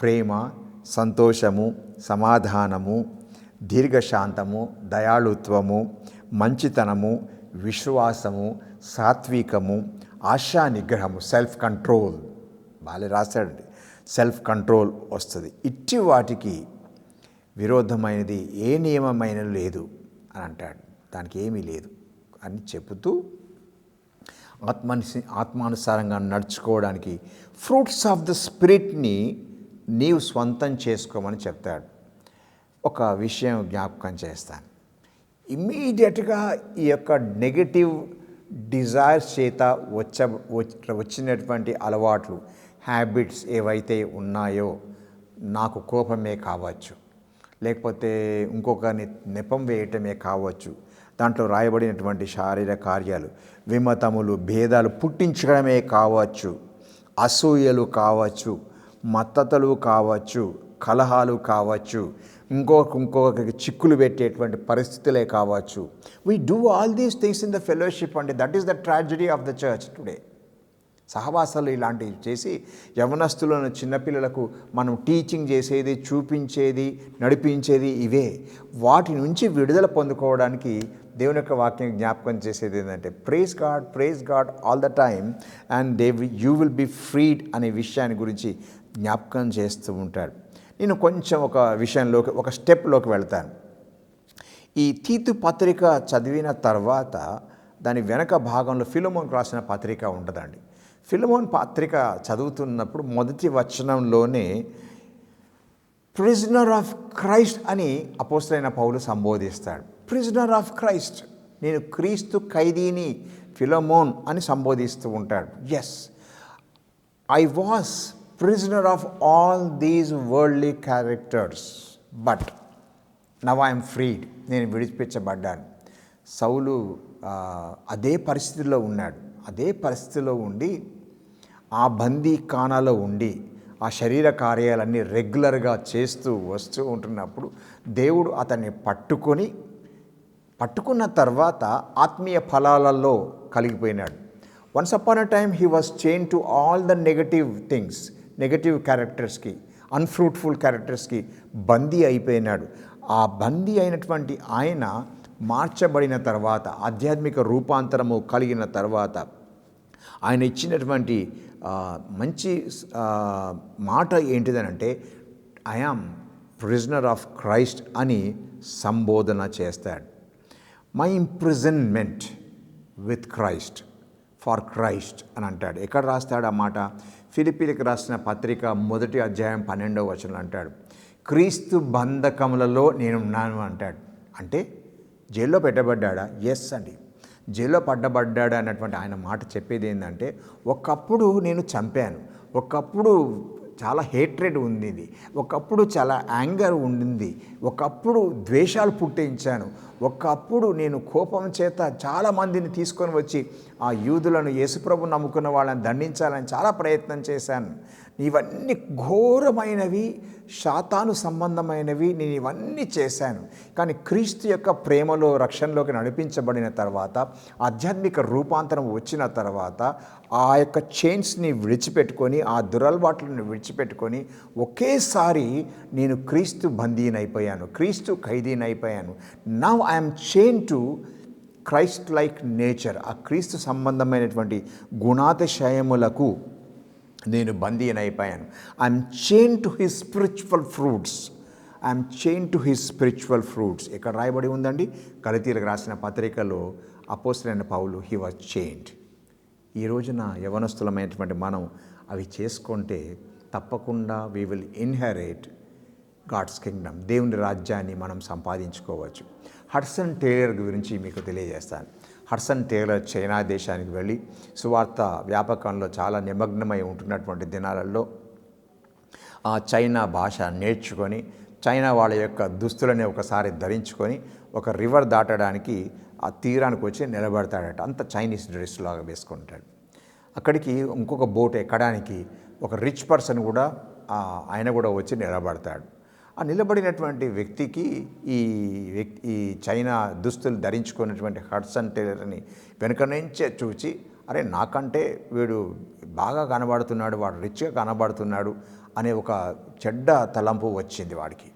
ప్రేమ, సంతోషము, సమాధానము, దీర్ఘశాంతము, దయాళుత్వము, మంచితనము, విశ్వాసము, సాత్వికము, ఆశా నిగ్రహము, సెల్ఫ్ కంట్రోల్. బాగా రాశాడండి. సెల్ఫ్ కంట్రోల్ వస్తుంది. ఇట్టి వాటికి విరోధమైనది ఏ నియమమైన లేదు అని అంటాడు. దానికి ఏమీ లేదు అని చెబుతూ ఆత్మానుసారంగా నడుచుకోవడానికి ఫ్రూట్స్ ఆఫ్ ద స్పిరిట్ని నీవు స్వంతం చేసుకోమని చెప్తాడు. ఒక విషయం జ్ఞాపకం చేస్తాను. ఇమ్మీడియట్గా ఈ యొక్క నెగటివ్ డిజైర్స్ చేత వచ్చినటువంటి అలవాట్లు, హ్యాబిట్స్ ఏవైతే ఉన్నాయో, నాకు కోపమే కావచ్చు, లేకపోతే ఇంకొకరిని నెపం వేయటమే కావచ్చు, దాంట్లో రాయబడినటువంటి శారీరక కార్యాలు, విమతములు, భేదాలు పుట్టించడమే కావచ్చు, అసూయలు కావచ్చు, మత్తతలు కావచ్చు, కలహాలు కావచ్చు, ఇంకొకరికి చిక్కులు పెట్టేటువంటి పరిస్థితులే కావచ్చు. We do all these things in the fellowship అండి. That is the tragedy of the church today. సహవాసాలు ఇలాంటివి చేసి యవనస్తులను, చిన్నపిల్లలకు మనం టీచింగ్ చేసేది, చూపించేది, నడిపించేది ఇవే. వాటి నుంచి విడుదల పొందుకోవడానికి దేవుని యొక్క వాక్యం జ్ఞాపకం చేసేది ఏంటంటే praise God all the time and you will be freed అనే విషయాన్ని గురించి జ్ఞాపకం చేస్తూ ఉంటాడు. నేను కొంచెం ఒక విషయంలోకి, ఒక స్టెప్లోకి వెళ్తాను. ఈ తీతు పత్రిక చదివిన తర్వాత దాని వెనక భాగంలో ఫిలమోన్కు రాసిన పత్రిక ఉంటుందండి. ఫిలమోన్ పత్రిక చదువుతున్నప్పుడు మొదటి వచనంలోనే ప్రిజనర్ ఆఫ్ క్రైస్ట్ అని అపోస్తలుడైన పౌలు సంబోధిస్తాడు. ప్రిజనర్ ఆఫ్ క్రైస్ట్, నేను క్రీస్తు ఖైదీని ఫిలమోన్ అని సంబోధిస్తూ ఉంటాడు. Yes, I was prisoner of all these worldly characters but now I'm freed. నేను విడిపించబడ్డాను. సౌలు అదే పరిస్థితిలో ఉన్నాడు. అదే పరిస్థితిలో ఉండి, ఆ బందీ ఖానాలో ఉండి, ఆ శరీర కార్యాలన్నీ రెగ్యులర్గా చేస్తూ వస్తూ ఉంటున్నప్పుడు దేవుడు అతన్ని పట్టుకున్న తర్వాత ఆత్మీయ ఫలాలలో కలిగిపోయినాడు. Once upon a time he was chain to all the negative things, negative క్యారెక్టర్స్కి, అన్ఫ్రూట్ఫుల్ క్యారెక్టర్స్కి బందీ అయిపోయినాడు. ఆ బందీ అయినటువంటి ఆయన మార్చబడిన తర్వాత, ఆధ్యాత్మిక రూపాంతరము కలిగిన తర్వాత ఆయన ఇచ్చినటువంటి మంచి మాట ఏంటిదనంటే I am prisoner of Christ అని సంబోధన చేస్తాడు. My imprisonment with Christ, for Christ అని అంటాడు. ఎక్కడ రాస్తాడు ఆ మాట? ఫిలిప్పీలకు రాసిన పత్రిక 1వ అధ్యాయం 12వ వచనం అంటాడు, క్రీస్తు బంధకములలో నేనున్నాను అంటాడు. అంటే జైల్లో పెట్టబడ్డా? ఎస్ అండి, జైల్లో పడ్డబడ్డాడు అన్నటువంటి ఆయన మాట చెప్పేది ఏంటంటే, ఒకప్పుడు నేను చంపాను, ఒకప్పుడు చాలా హేట్రెడ్ ఉంది, ఒకప్పుడు చాలా యాంగర్ ఉండింది, ఒకప్పుడు ద్వేషాలు పుట్టించాను, ఒకప్పుడు నేను కోపం చేత చాలామందిని తీసుకొని వచ్చి ఆ యూదులను, యేసుప్రభు నమ్ముకున్న వాళ్ళని దండించాలని చాలా ప్రయత్నం చేశాను. ఇవన్నీ ఘోరమైనవి, శాతాను సంబంధమైనవి, నేను ఇవన్నీ చేశాను. కానీ క్రీస్తు యొక్క ప్రేమలో, రక్షణలోకి నడిపించబడిన తర్వాత, ఆధ్యాత్మిక రూపాంతరం వచ్చిన తర్వాత ఆ యొక్క చైన్స్ని విడిచిపెట్టుకొని, ఆ దురలవాట్లను విడిచిపెట్టుకొని ఒకేసారి నేను క్రీస్తు బందీనైపోయాను, క్రీస్తు ఖైదీనైపోయాను. Now I'm chain to Christ like nature. ఆ క్రీస్తు సంబంధమైనటువంటి గుణాతిశయములకు నేను బందీనైపోయాను. I'm chain to his spiritual fruits, I'm chain to his spiritual fruits. ఇక్కడ రాయబడి ఉందండి గలతీయులకు రాసిన పత్రికలో అపోస్తలుడైన పౌలు హీ వాజ్ చైన్డ్. ఈ రోజున యవనస్తులమైనటువంటి మనం అవి చేసుకుంటే తప్పకుండా we will inherit God's kingdom, దేవుని రాజ్యాన్ని మనం సంపాదించుకోవచ్చు. హడ్సన్ టేలర్ గురించి మీకు తెలియజేస్తాను. హడ్సన్ టేలర్ చైనా దేశానికి వెళ్ళి సువార్త వ్యాపకంలో చాలా నిమగ్నమై ఉంటున్నటువంటి దినాలలో ఆ చైనా భాష నేర్చుకొని, చైనా వాళ్ళ యొక్క దుస్తులని ఒకసారి ధరించుకొని ఒక రివర్ దాటడానికి ఆ తీరానికి వచ్చి నిలబడతాడట. అంత చైనీస్ డ్రెస్ లాగా వేసుకుంటాడు. అక్కడికి ఇంకొక బోట్ ఎక్కడానికి ఒక రిచ్ పర్సన్ కూడా ఆయన కూడా వచ్చి నిలబడతాడు. ఆ నిలబడినటువంటి వ్యక్తికి ఈ చైనా దుస్తులు ధరించుకున్నటువంటి హడ్సన్ టేలర్ని వెనుక నుంచే చూచి, అరే నాకంటే వీడు బాగా కనబడుతున్నాడు, వాడు రిచ్గా కనబడుతున్నాడు అనే ఒక చెడ్డ తలంపు వచ్చింది వాడికి.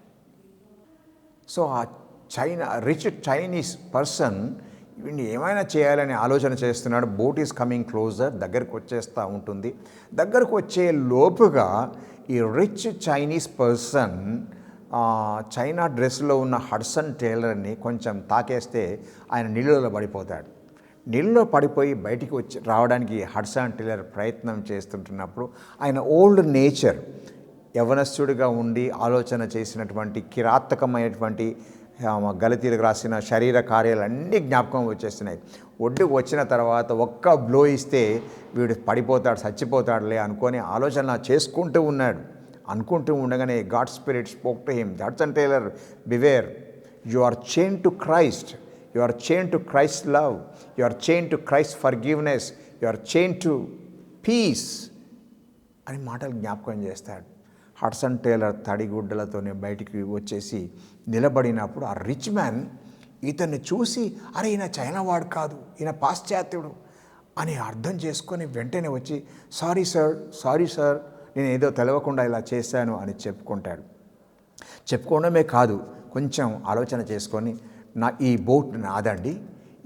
సో ఆ రిచ్ చైనీస్ పర్సన్ వీడిని ఏమైనా చేయాలని ఆలోచన చేస్తున్నాడు. బోట్ ఈజ్ కమింగ్ క్లోజర్, దగ్గరకు వచ్చేస్తూ ఉంటుంది. దగ్గరకు వచ్చే లోపుగా ఈ రిచ్ చైనీస్ పర్సన్ చైనా డ్రెస్లో ఉన్న హడ్సన్ టేలర్ని కొంచెం తాకేస్తే ఆయన నీళ్ళలో పడిపోతాడు. నీళ్ళలో పడిపోయి బయటికి రావడానికి హడ్సన్ టేలర్ ప్రయత్నం చేస్తుంటున్నప్పుడు ఆయన ఓల్డ్ నేచర్, యవనస్తుడిగా ఉండి ఆలోచన చేసినటువంటి కిరాతకమైనటువంటి గలతీలకు రాసిన శరీర కార్యాలన్నీ జ్ఞాపకం వచ్చేస్తున్నాయి. ఒడ్డుకు వచ్చిన తర్వాత ఒక్క బ్లో ఇస్తే వీడు పడిపోతాడు, చచ్చిపోతాడులే అనుకొని ఆలోచన చేసుకుంటూ ఉన్నాడు. అనుకుంటూ ఉండగానే God spirit spoke to him, Hudson Taylor beware, you are chain to Christ, you are chain to Christ love, you are chain to Christ forgiveness, you are chain to peace అని మాటలు జ్ఞాపకం చేస్తాడు. హడ్సన్ టేలర్ తడిగుడ్డలతోనే బయటికి వచ్చేసి నిలబడినప్పుడు ఆ రిచ్ మ్యాన్ ఇతన్ని చూసి, అరే ఈయన చైనా వాడు కాదు, ఈయన పాశ్చాత్యుడు అని అర్థం చేసుకొని వెంటనే వచ్చి, సారీ సార్ నేను ఏదో తెలవకుండా ఇలా చేశాను అని చెప్పుకోవడమే కాదు, కొంచెం ఆలోచన చేసుకొని, ఈ బోట్ నాదండి,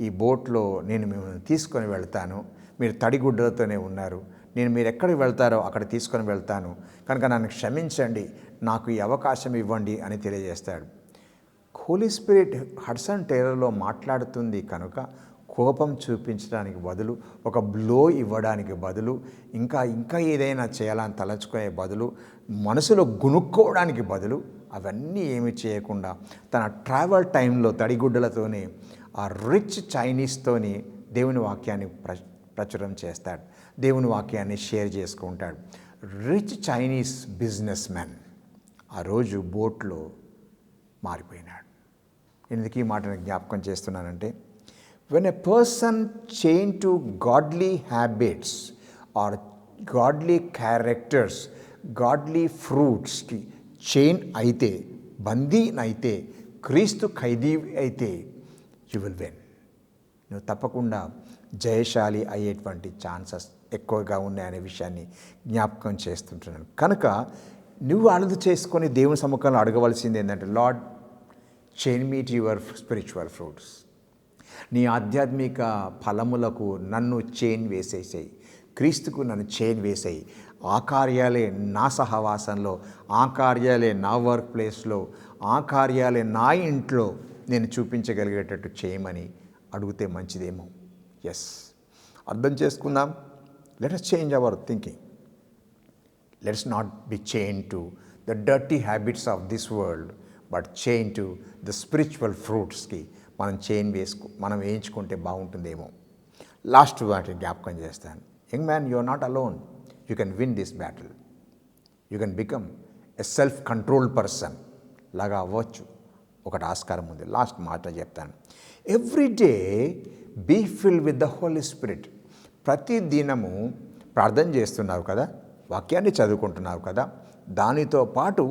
ఈ బోట్లో నేను మిమ్మల్ని తీసుకొని వెళ్తాను, మీరు తడిగుడ్డలతోనే ఉన్నారు, మీరు ఎక్కడికి వెళ్తారో అక్కడ తీసుకొని వెళ్తాను, కనుక నన్ను క్షమించండి, నాకు ఈ అవకాశం ఇవ్వండి అని తెలియజేస్తాడు. హోలీ స్పిరిట్ హడ్సన్ టేలర్లో మాట్లాడుతుంది కనుక కోపం చూపించడానికి బదులు, ఒక బ్లో ఇవ్వడానికి బదులు, ఇంకా ఏదైనా చేయాలని తలంచుకునే బదులు, మనసులో గునుక్కోవడానికి బదులు అవన్నీ ఏమి చేయకుండా తన ట్రావెల్ టైంలో తడిగుడ్డలతోనే ఆ రిచ్ చైనీస్తోని దేవుని వాక్యాన్ని ప్రచురం చేస్తాడు, దేవుని వాక్యాన్ని షేర్ చేసుకుంటాడు. రిచ్ చైనీస్ బిజినెస్ మ్యాన్ ఆ రోజు బోట్లో మారిపోయినాడు. ఎందుకు ఈ మాటను జ్ఞాపకం చేస్తున్నానంటే, when a person chain to godly habits or godly characters, godly fruits కి చైన్ అయితే, బందీనైతే, క్రీస్తు ఖైదీ అయితే, యు విల్ విన్. నువ్వు తప్పకుండా జయశాలి అయ్యేటువంటి ఛాన్సెస్ ఎక్కువగా ఉన్నాయనే విషయాన్ని జ్ఞాపకం చేస్తుంటున్నాను. కనుక నువ్వు అర్థం చేసుకొని దేవుని సముఖంలో అడగవలసింది ఏంటంటే, lord chain me to your spiritual fruits. నీ ఆధ్యాత్మిక ఫలములకు నన్ను చైన్ వేసేసాయి, క్రీస్తుకు నన్ను చైన్ వేసాయి. ఆ కార్యాలే నా సహవాసంలో, ఆ కార్యాలే నా వర్క్ ప్లేస్లో, ఆ కార్యాలే నా ఇంట్లో నేను చూపించగలిగేటట్టు చేయమని అడిగితే మంచిదేమో. ఎస్, అర్థం చేసుకుందాం. Let us change our thinking. Let us not be chain to the dirty habits of this world, but chain to the స్పిరిచువల్ ఫ్రూట్స్కి మనం వేయించుకుంటే బాగుంటుందేమో. లాస్ట్ వాటి జ్ఞాపకం చేస్తాను. Young man, you are not alone. You can win this battle. You can become a self controlled person లాగా అవ్వచ్చు. ఒకటి ఆస్కారం ఉంది. లాస్ట్ మాట చెప్తాను. Every day be fill with the Holi Spirit. ప్రతి దినము ప్రార్థన చేస్తున్నావు కదా, వాక్యాన్ని చదువుకుంటున్నావు కదా, దానితో పాటు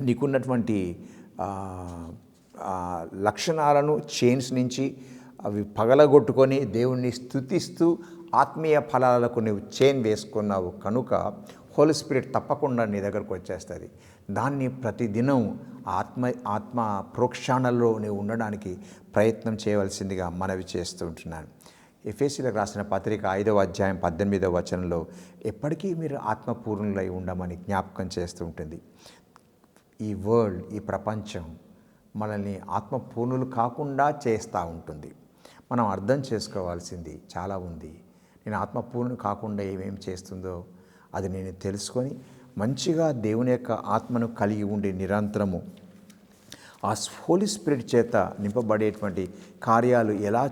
నీకున్నటువంటి లక్షణాలను చైన్స్ నుంచి అవి పగలగొట్టుకొని దేవుణ్ణి స్తుతిస్తూ ఆత్మీయ ఫలాలకు నువ్వు చైన్ వేసుకున్నావు కనుక హోలీ స్పిరిట్ తప్పకుండా నీ దగ్గరకు వచ్చేస్తుంది. దాన్ని ప్రతిదినం ఆత్మ ప్రోక్షాణలో నీవు ఉండడానికి ప్రయత్నం చేయవలసిందిగా మనవి చేస్తూ ఉంటున్నాను. ఎఫెసీయులకు రాసిన పత్రిక 5వ అధ్యాయం 18వ వచనంలో ఎప్పటికీ మీరు ఆత్మపూర్ణులై ఉండమని జ్ఞాపకం చేస్తూ ఉంటుంది. ఈ వరల్డ్, ఈ ప్రపంచం మనల్ని ఆత్మపూర్ణులు కాకుండా చేస్తూ ఉంటుంది. మనం అర్థం చేసుకోవాల్సింది చాలా ఉంది. నేను ఆత్మపూర్ణులు కాకుండా ఏమేమి చేస్తుందో అది నేను తెలుసుకొని మంచిగా దేవుని యొక్క ఆత్మను కలిగి ఉండి నిరంతరము ఆ హోలీ స్పిరిట్ చేత నింపబడేటువంటి కార్యాలు ఎలా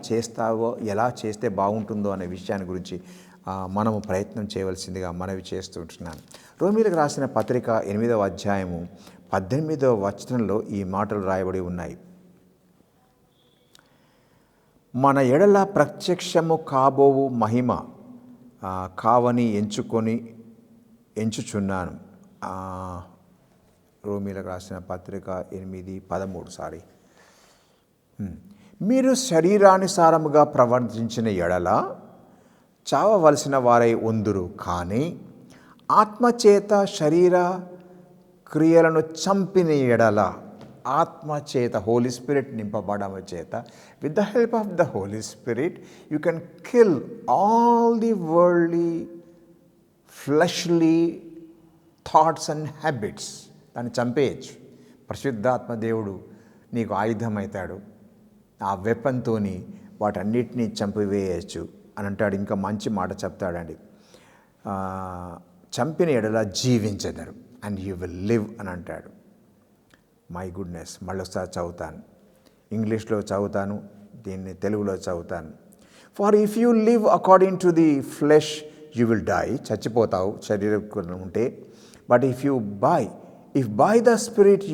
చేస్తే బాగుంటుందో అనే విషయాన్ని గురించి మనము ప్రయత్నం చేయవలసిందిగా మనవి చేస్తుంటున్నాను. రోమీయులకు రాసిన పత్రిక 8వ అధ్యాయము 18వ వచనంలో ఈ మాటలు రాయబడి ఉన్నాయి. మన ఎడల ప్రత్యక్షము కాబోవు మహిమ కావని ఎంచుచున్నాను. రోమీయులకు రాసిన పత్రిక 8:13 మీరు శరీరానుసారముగా ప్రవర్తించిన ఎడల చావవలసిన వారై ఉందురు, కానీ ఆత్మచేత శరీర క్రియలను చంపిన ఎడల, ఆత్మచేత హోలీ స్పిరిట్ నింపబడమ చేత, with the help of the Holi spirit you can kill all the worldly fleshly thoughts and habits. దాన్ని చంపేయచ్చు. పరిశుద్ధాత్మ దేవుడు నీకు ఆయుధం అవుతాడు. ఆ వెపన్తోని వాటన్నిటినీ చంపివేయచ్చు అని అంటాడు. ఇంకా మంచి మాట చెప్తాడండి, చంపిన ఎడల జీవించెదరు, అండ్ యూ విల్ లివ్ అని అంటాడు. మై గుడ్నెస్, మళ్ళొకసారి చదువుతాను, ఇంగ్లీష్లో చదువుతాను, దీన్ని తెలుగులో చదువుతాను. For if you live according to the flesh you will die, చచ్చిపోతావు శరీరం ఉంటే. But if by the spirit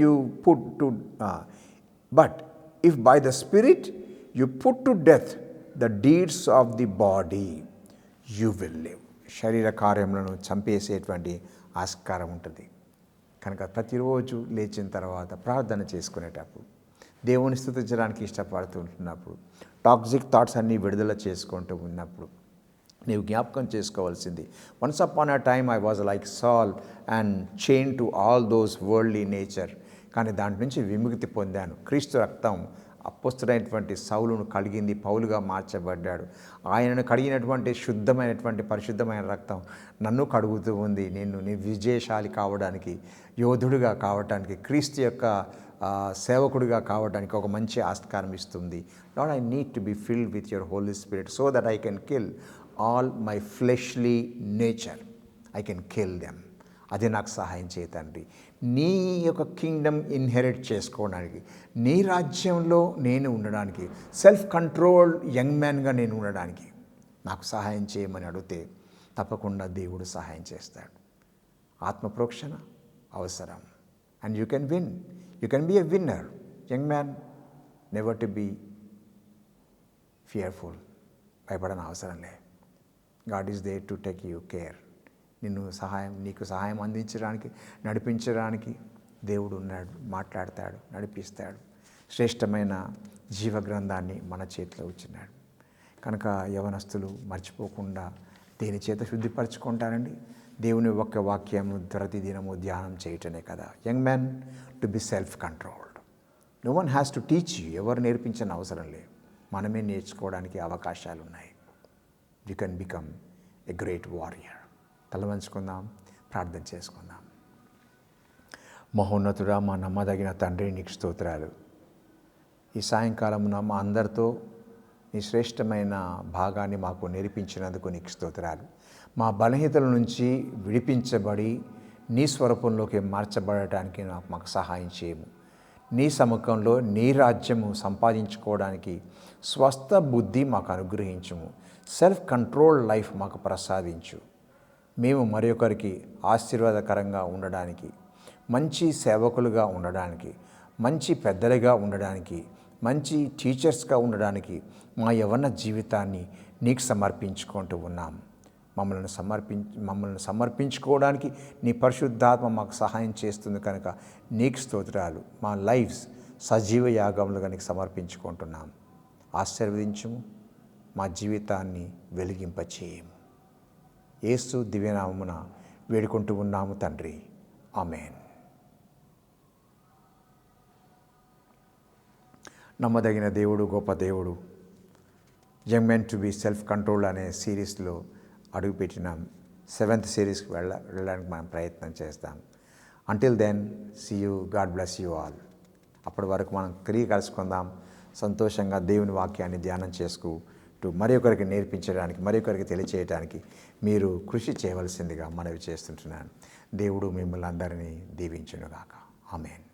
you put to death the deeds of the body you will live. శరీర కార్యములను చంపేసేటువంటి ఆస్కారం ఉంటుంది. కనుక ప్రతిరోజు లేచిన తర్వాత ప్రార్థన చేసుకునేటప్పుడు, దేవుని స్తుతించడానికి ఇష్టపడుతూ ఉంటున్నప్పుడు, టాక్సిక్ థాట్స్ అన్నీ విడుదల చేసుకుంటూ ఉన్నప్పుడు నీవు జ్ఞాపకం చేసుకోవాల్సింది, once upon a time I was like సాల్ and chain to all those worldly nature. కానీ దాంట్ నుంచి విముక్తి పొందాను. క్రీస్తు రక్తం అప్పొస్తుడైనటువంటి సౌలును కడిగింది, పౌలుగా మార్చబడ్డాడు. ఆయనను కడిగినటువంటి శుద్ధమైనటువంటి పరిశుద్ధమైన రక్తం నన్ను కడుగుతూ ఉంది. నేను విజయశాలి కావడానికి, యోధుడిగా కావడానికి, క్రీస్తు యొక్క సేవకుడిగా కావడానికి ఒక మంచి ఆస్కారం ఇస్తుంది. Lord, I need to be filled with your holy spirit so that I can kill all my fleshly nature. I can kill them. అది నాకు సహాయం చేయ తండ్రి. నీ యొక్క కింగ్డమ్ ఇన్హెరిట్ చేసుకోవడానికి, నీ రాజ్యంలో నేను ఉండడానికి, సెల్ఫ్ కంట్రోల్ యంగ్ మ్యాన్గా నేను ఉండడానికి నాకు సహాయం చేయమని అడిగితే తప్పకుండా దేవుడు సహాయం చేస్తాడు. ఆత్మప్రోక్షణ అవసరం. And you can win. You can be a winner. Young man, never to be fearful. భయపడని అవసరం లే. God is there to take you care. నీకు సహాయం అందించడానికి, నడిపించడానికి దేవుడు ఉన్నాడు, మాట్లాడతాడు, నడిపిస్తాడు. శ్రేష్టమైన జీవగ్రంథాన్ని మన చేతిలో ఉంచినాడు. కనుక యవనస్తులు మర్చిపోకుండా దేని చేత శుద్ధిపరచుకుంటారండి? దేవుని ఒక్క వాక్యము ప్రతిదినము ధ్యానం చేయటమే కదా. Young man, to be self controlled. No one has to teach you. ఎవరు నేర్పించని అవసరం లేదు. మనమే నేర్చుకోవడానికి అవకాశాలు ఉన్నాయి. You can become a great warrior. తలవంచుకుందాం, ప్రార్థన చేసుకుందాం. మహోన్నతుడా, మా నమ్మదగిన తండ్రి, నీకు స్తోత్రాలు. ఈ సాయంకాలమున మా అందరితో నీ శ్రేష్టమైన భాగాన్ని మాకు నేర్పించినందుకు నీకు స్తోత్రాలు. మా బలహీనతల నుంచి విడిపించబడి నీ స్వరూపంలోకి మార్చబడటానికి మాకు సహాయం చేయము. నీ సముఖంలో నీ రాజ్యము సంపాదించుకోవడానికి స్వస్థ బుద్ధి మాకు అనుగ్రహించుము. సెల్ఫ్ కంట్రోల్ లైఫ్ మాకు ప్రసాదించు. మేము మరొకరికి ఆశీర్వాదకరంగా ఉండడానికి, మంచి సేవకులుగా ఉండడానికి, మంచి పెద్దలుగా ఉండడానికి, మంచి టీచర్స్గా ఉండడానికి మా యవ్వన జీవితాన్ని నీకు సమర్పించుకుంటూ ఉన్నాం. మమ్మల్ని సమర్పించుకోవడానికి నీ పరిశుద్ధాత్మ మాకు సహాయం చేస్తుంది కనుక నీకు స్తోత్రాలు. మా లైఫ్స్ సజీవ యాగములుగా నీకు సమర్పించుకుంటున్నాం. ఆశీర్వదించుము, మా జీవితాన్ని వెలిగింపచేయము. యేసు దివ్యనామమున వేడుకుంటూ ఉన్నాము తండ్రి. ఆమేన్. నమ్మదగిన దేవుడు, గొప్ప దేవుడు, young men to be self control అనే సిరీస్లో అడుగుపెట్టినాం. 7th సిరీస్కి వెళ్ళడానికి మనం ప్రయత్నం చేస్తాం. Until then, see you. God bless you all. అప్పటి వరకు మనం తిరిగి కలుసుకుందాం. సంతోషంగా దేవుని వాక్యాన్ని ధ్యానం చేసుకుంటూ మరొకరికి నేర్పించడానికి, మరొకరికి తెలియచేయడానికి మీరు కృషి చేయవలసిందిగా మనవి చేస్తుంటున్నాను. దేవుడు మిమ్మల్ని అందరినీ దీవించునుగాక. ఆమేన్.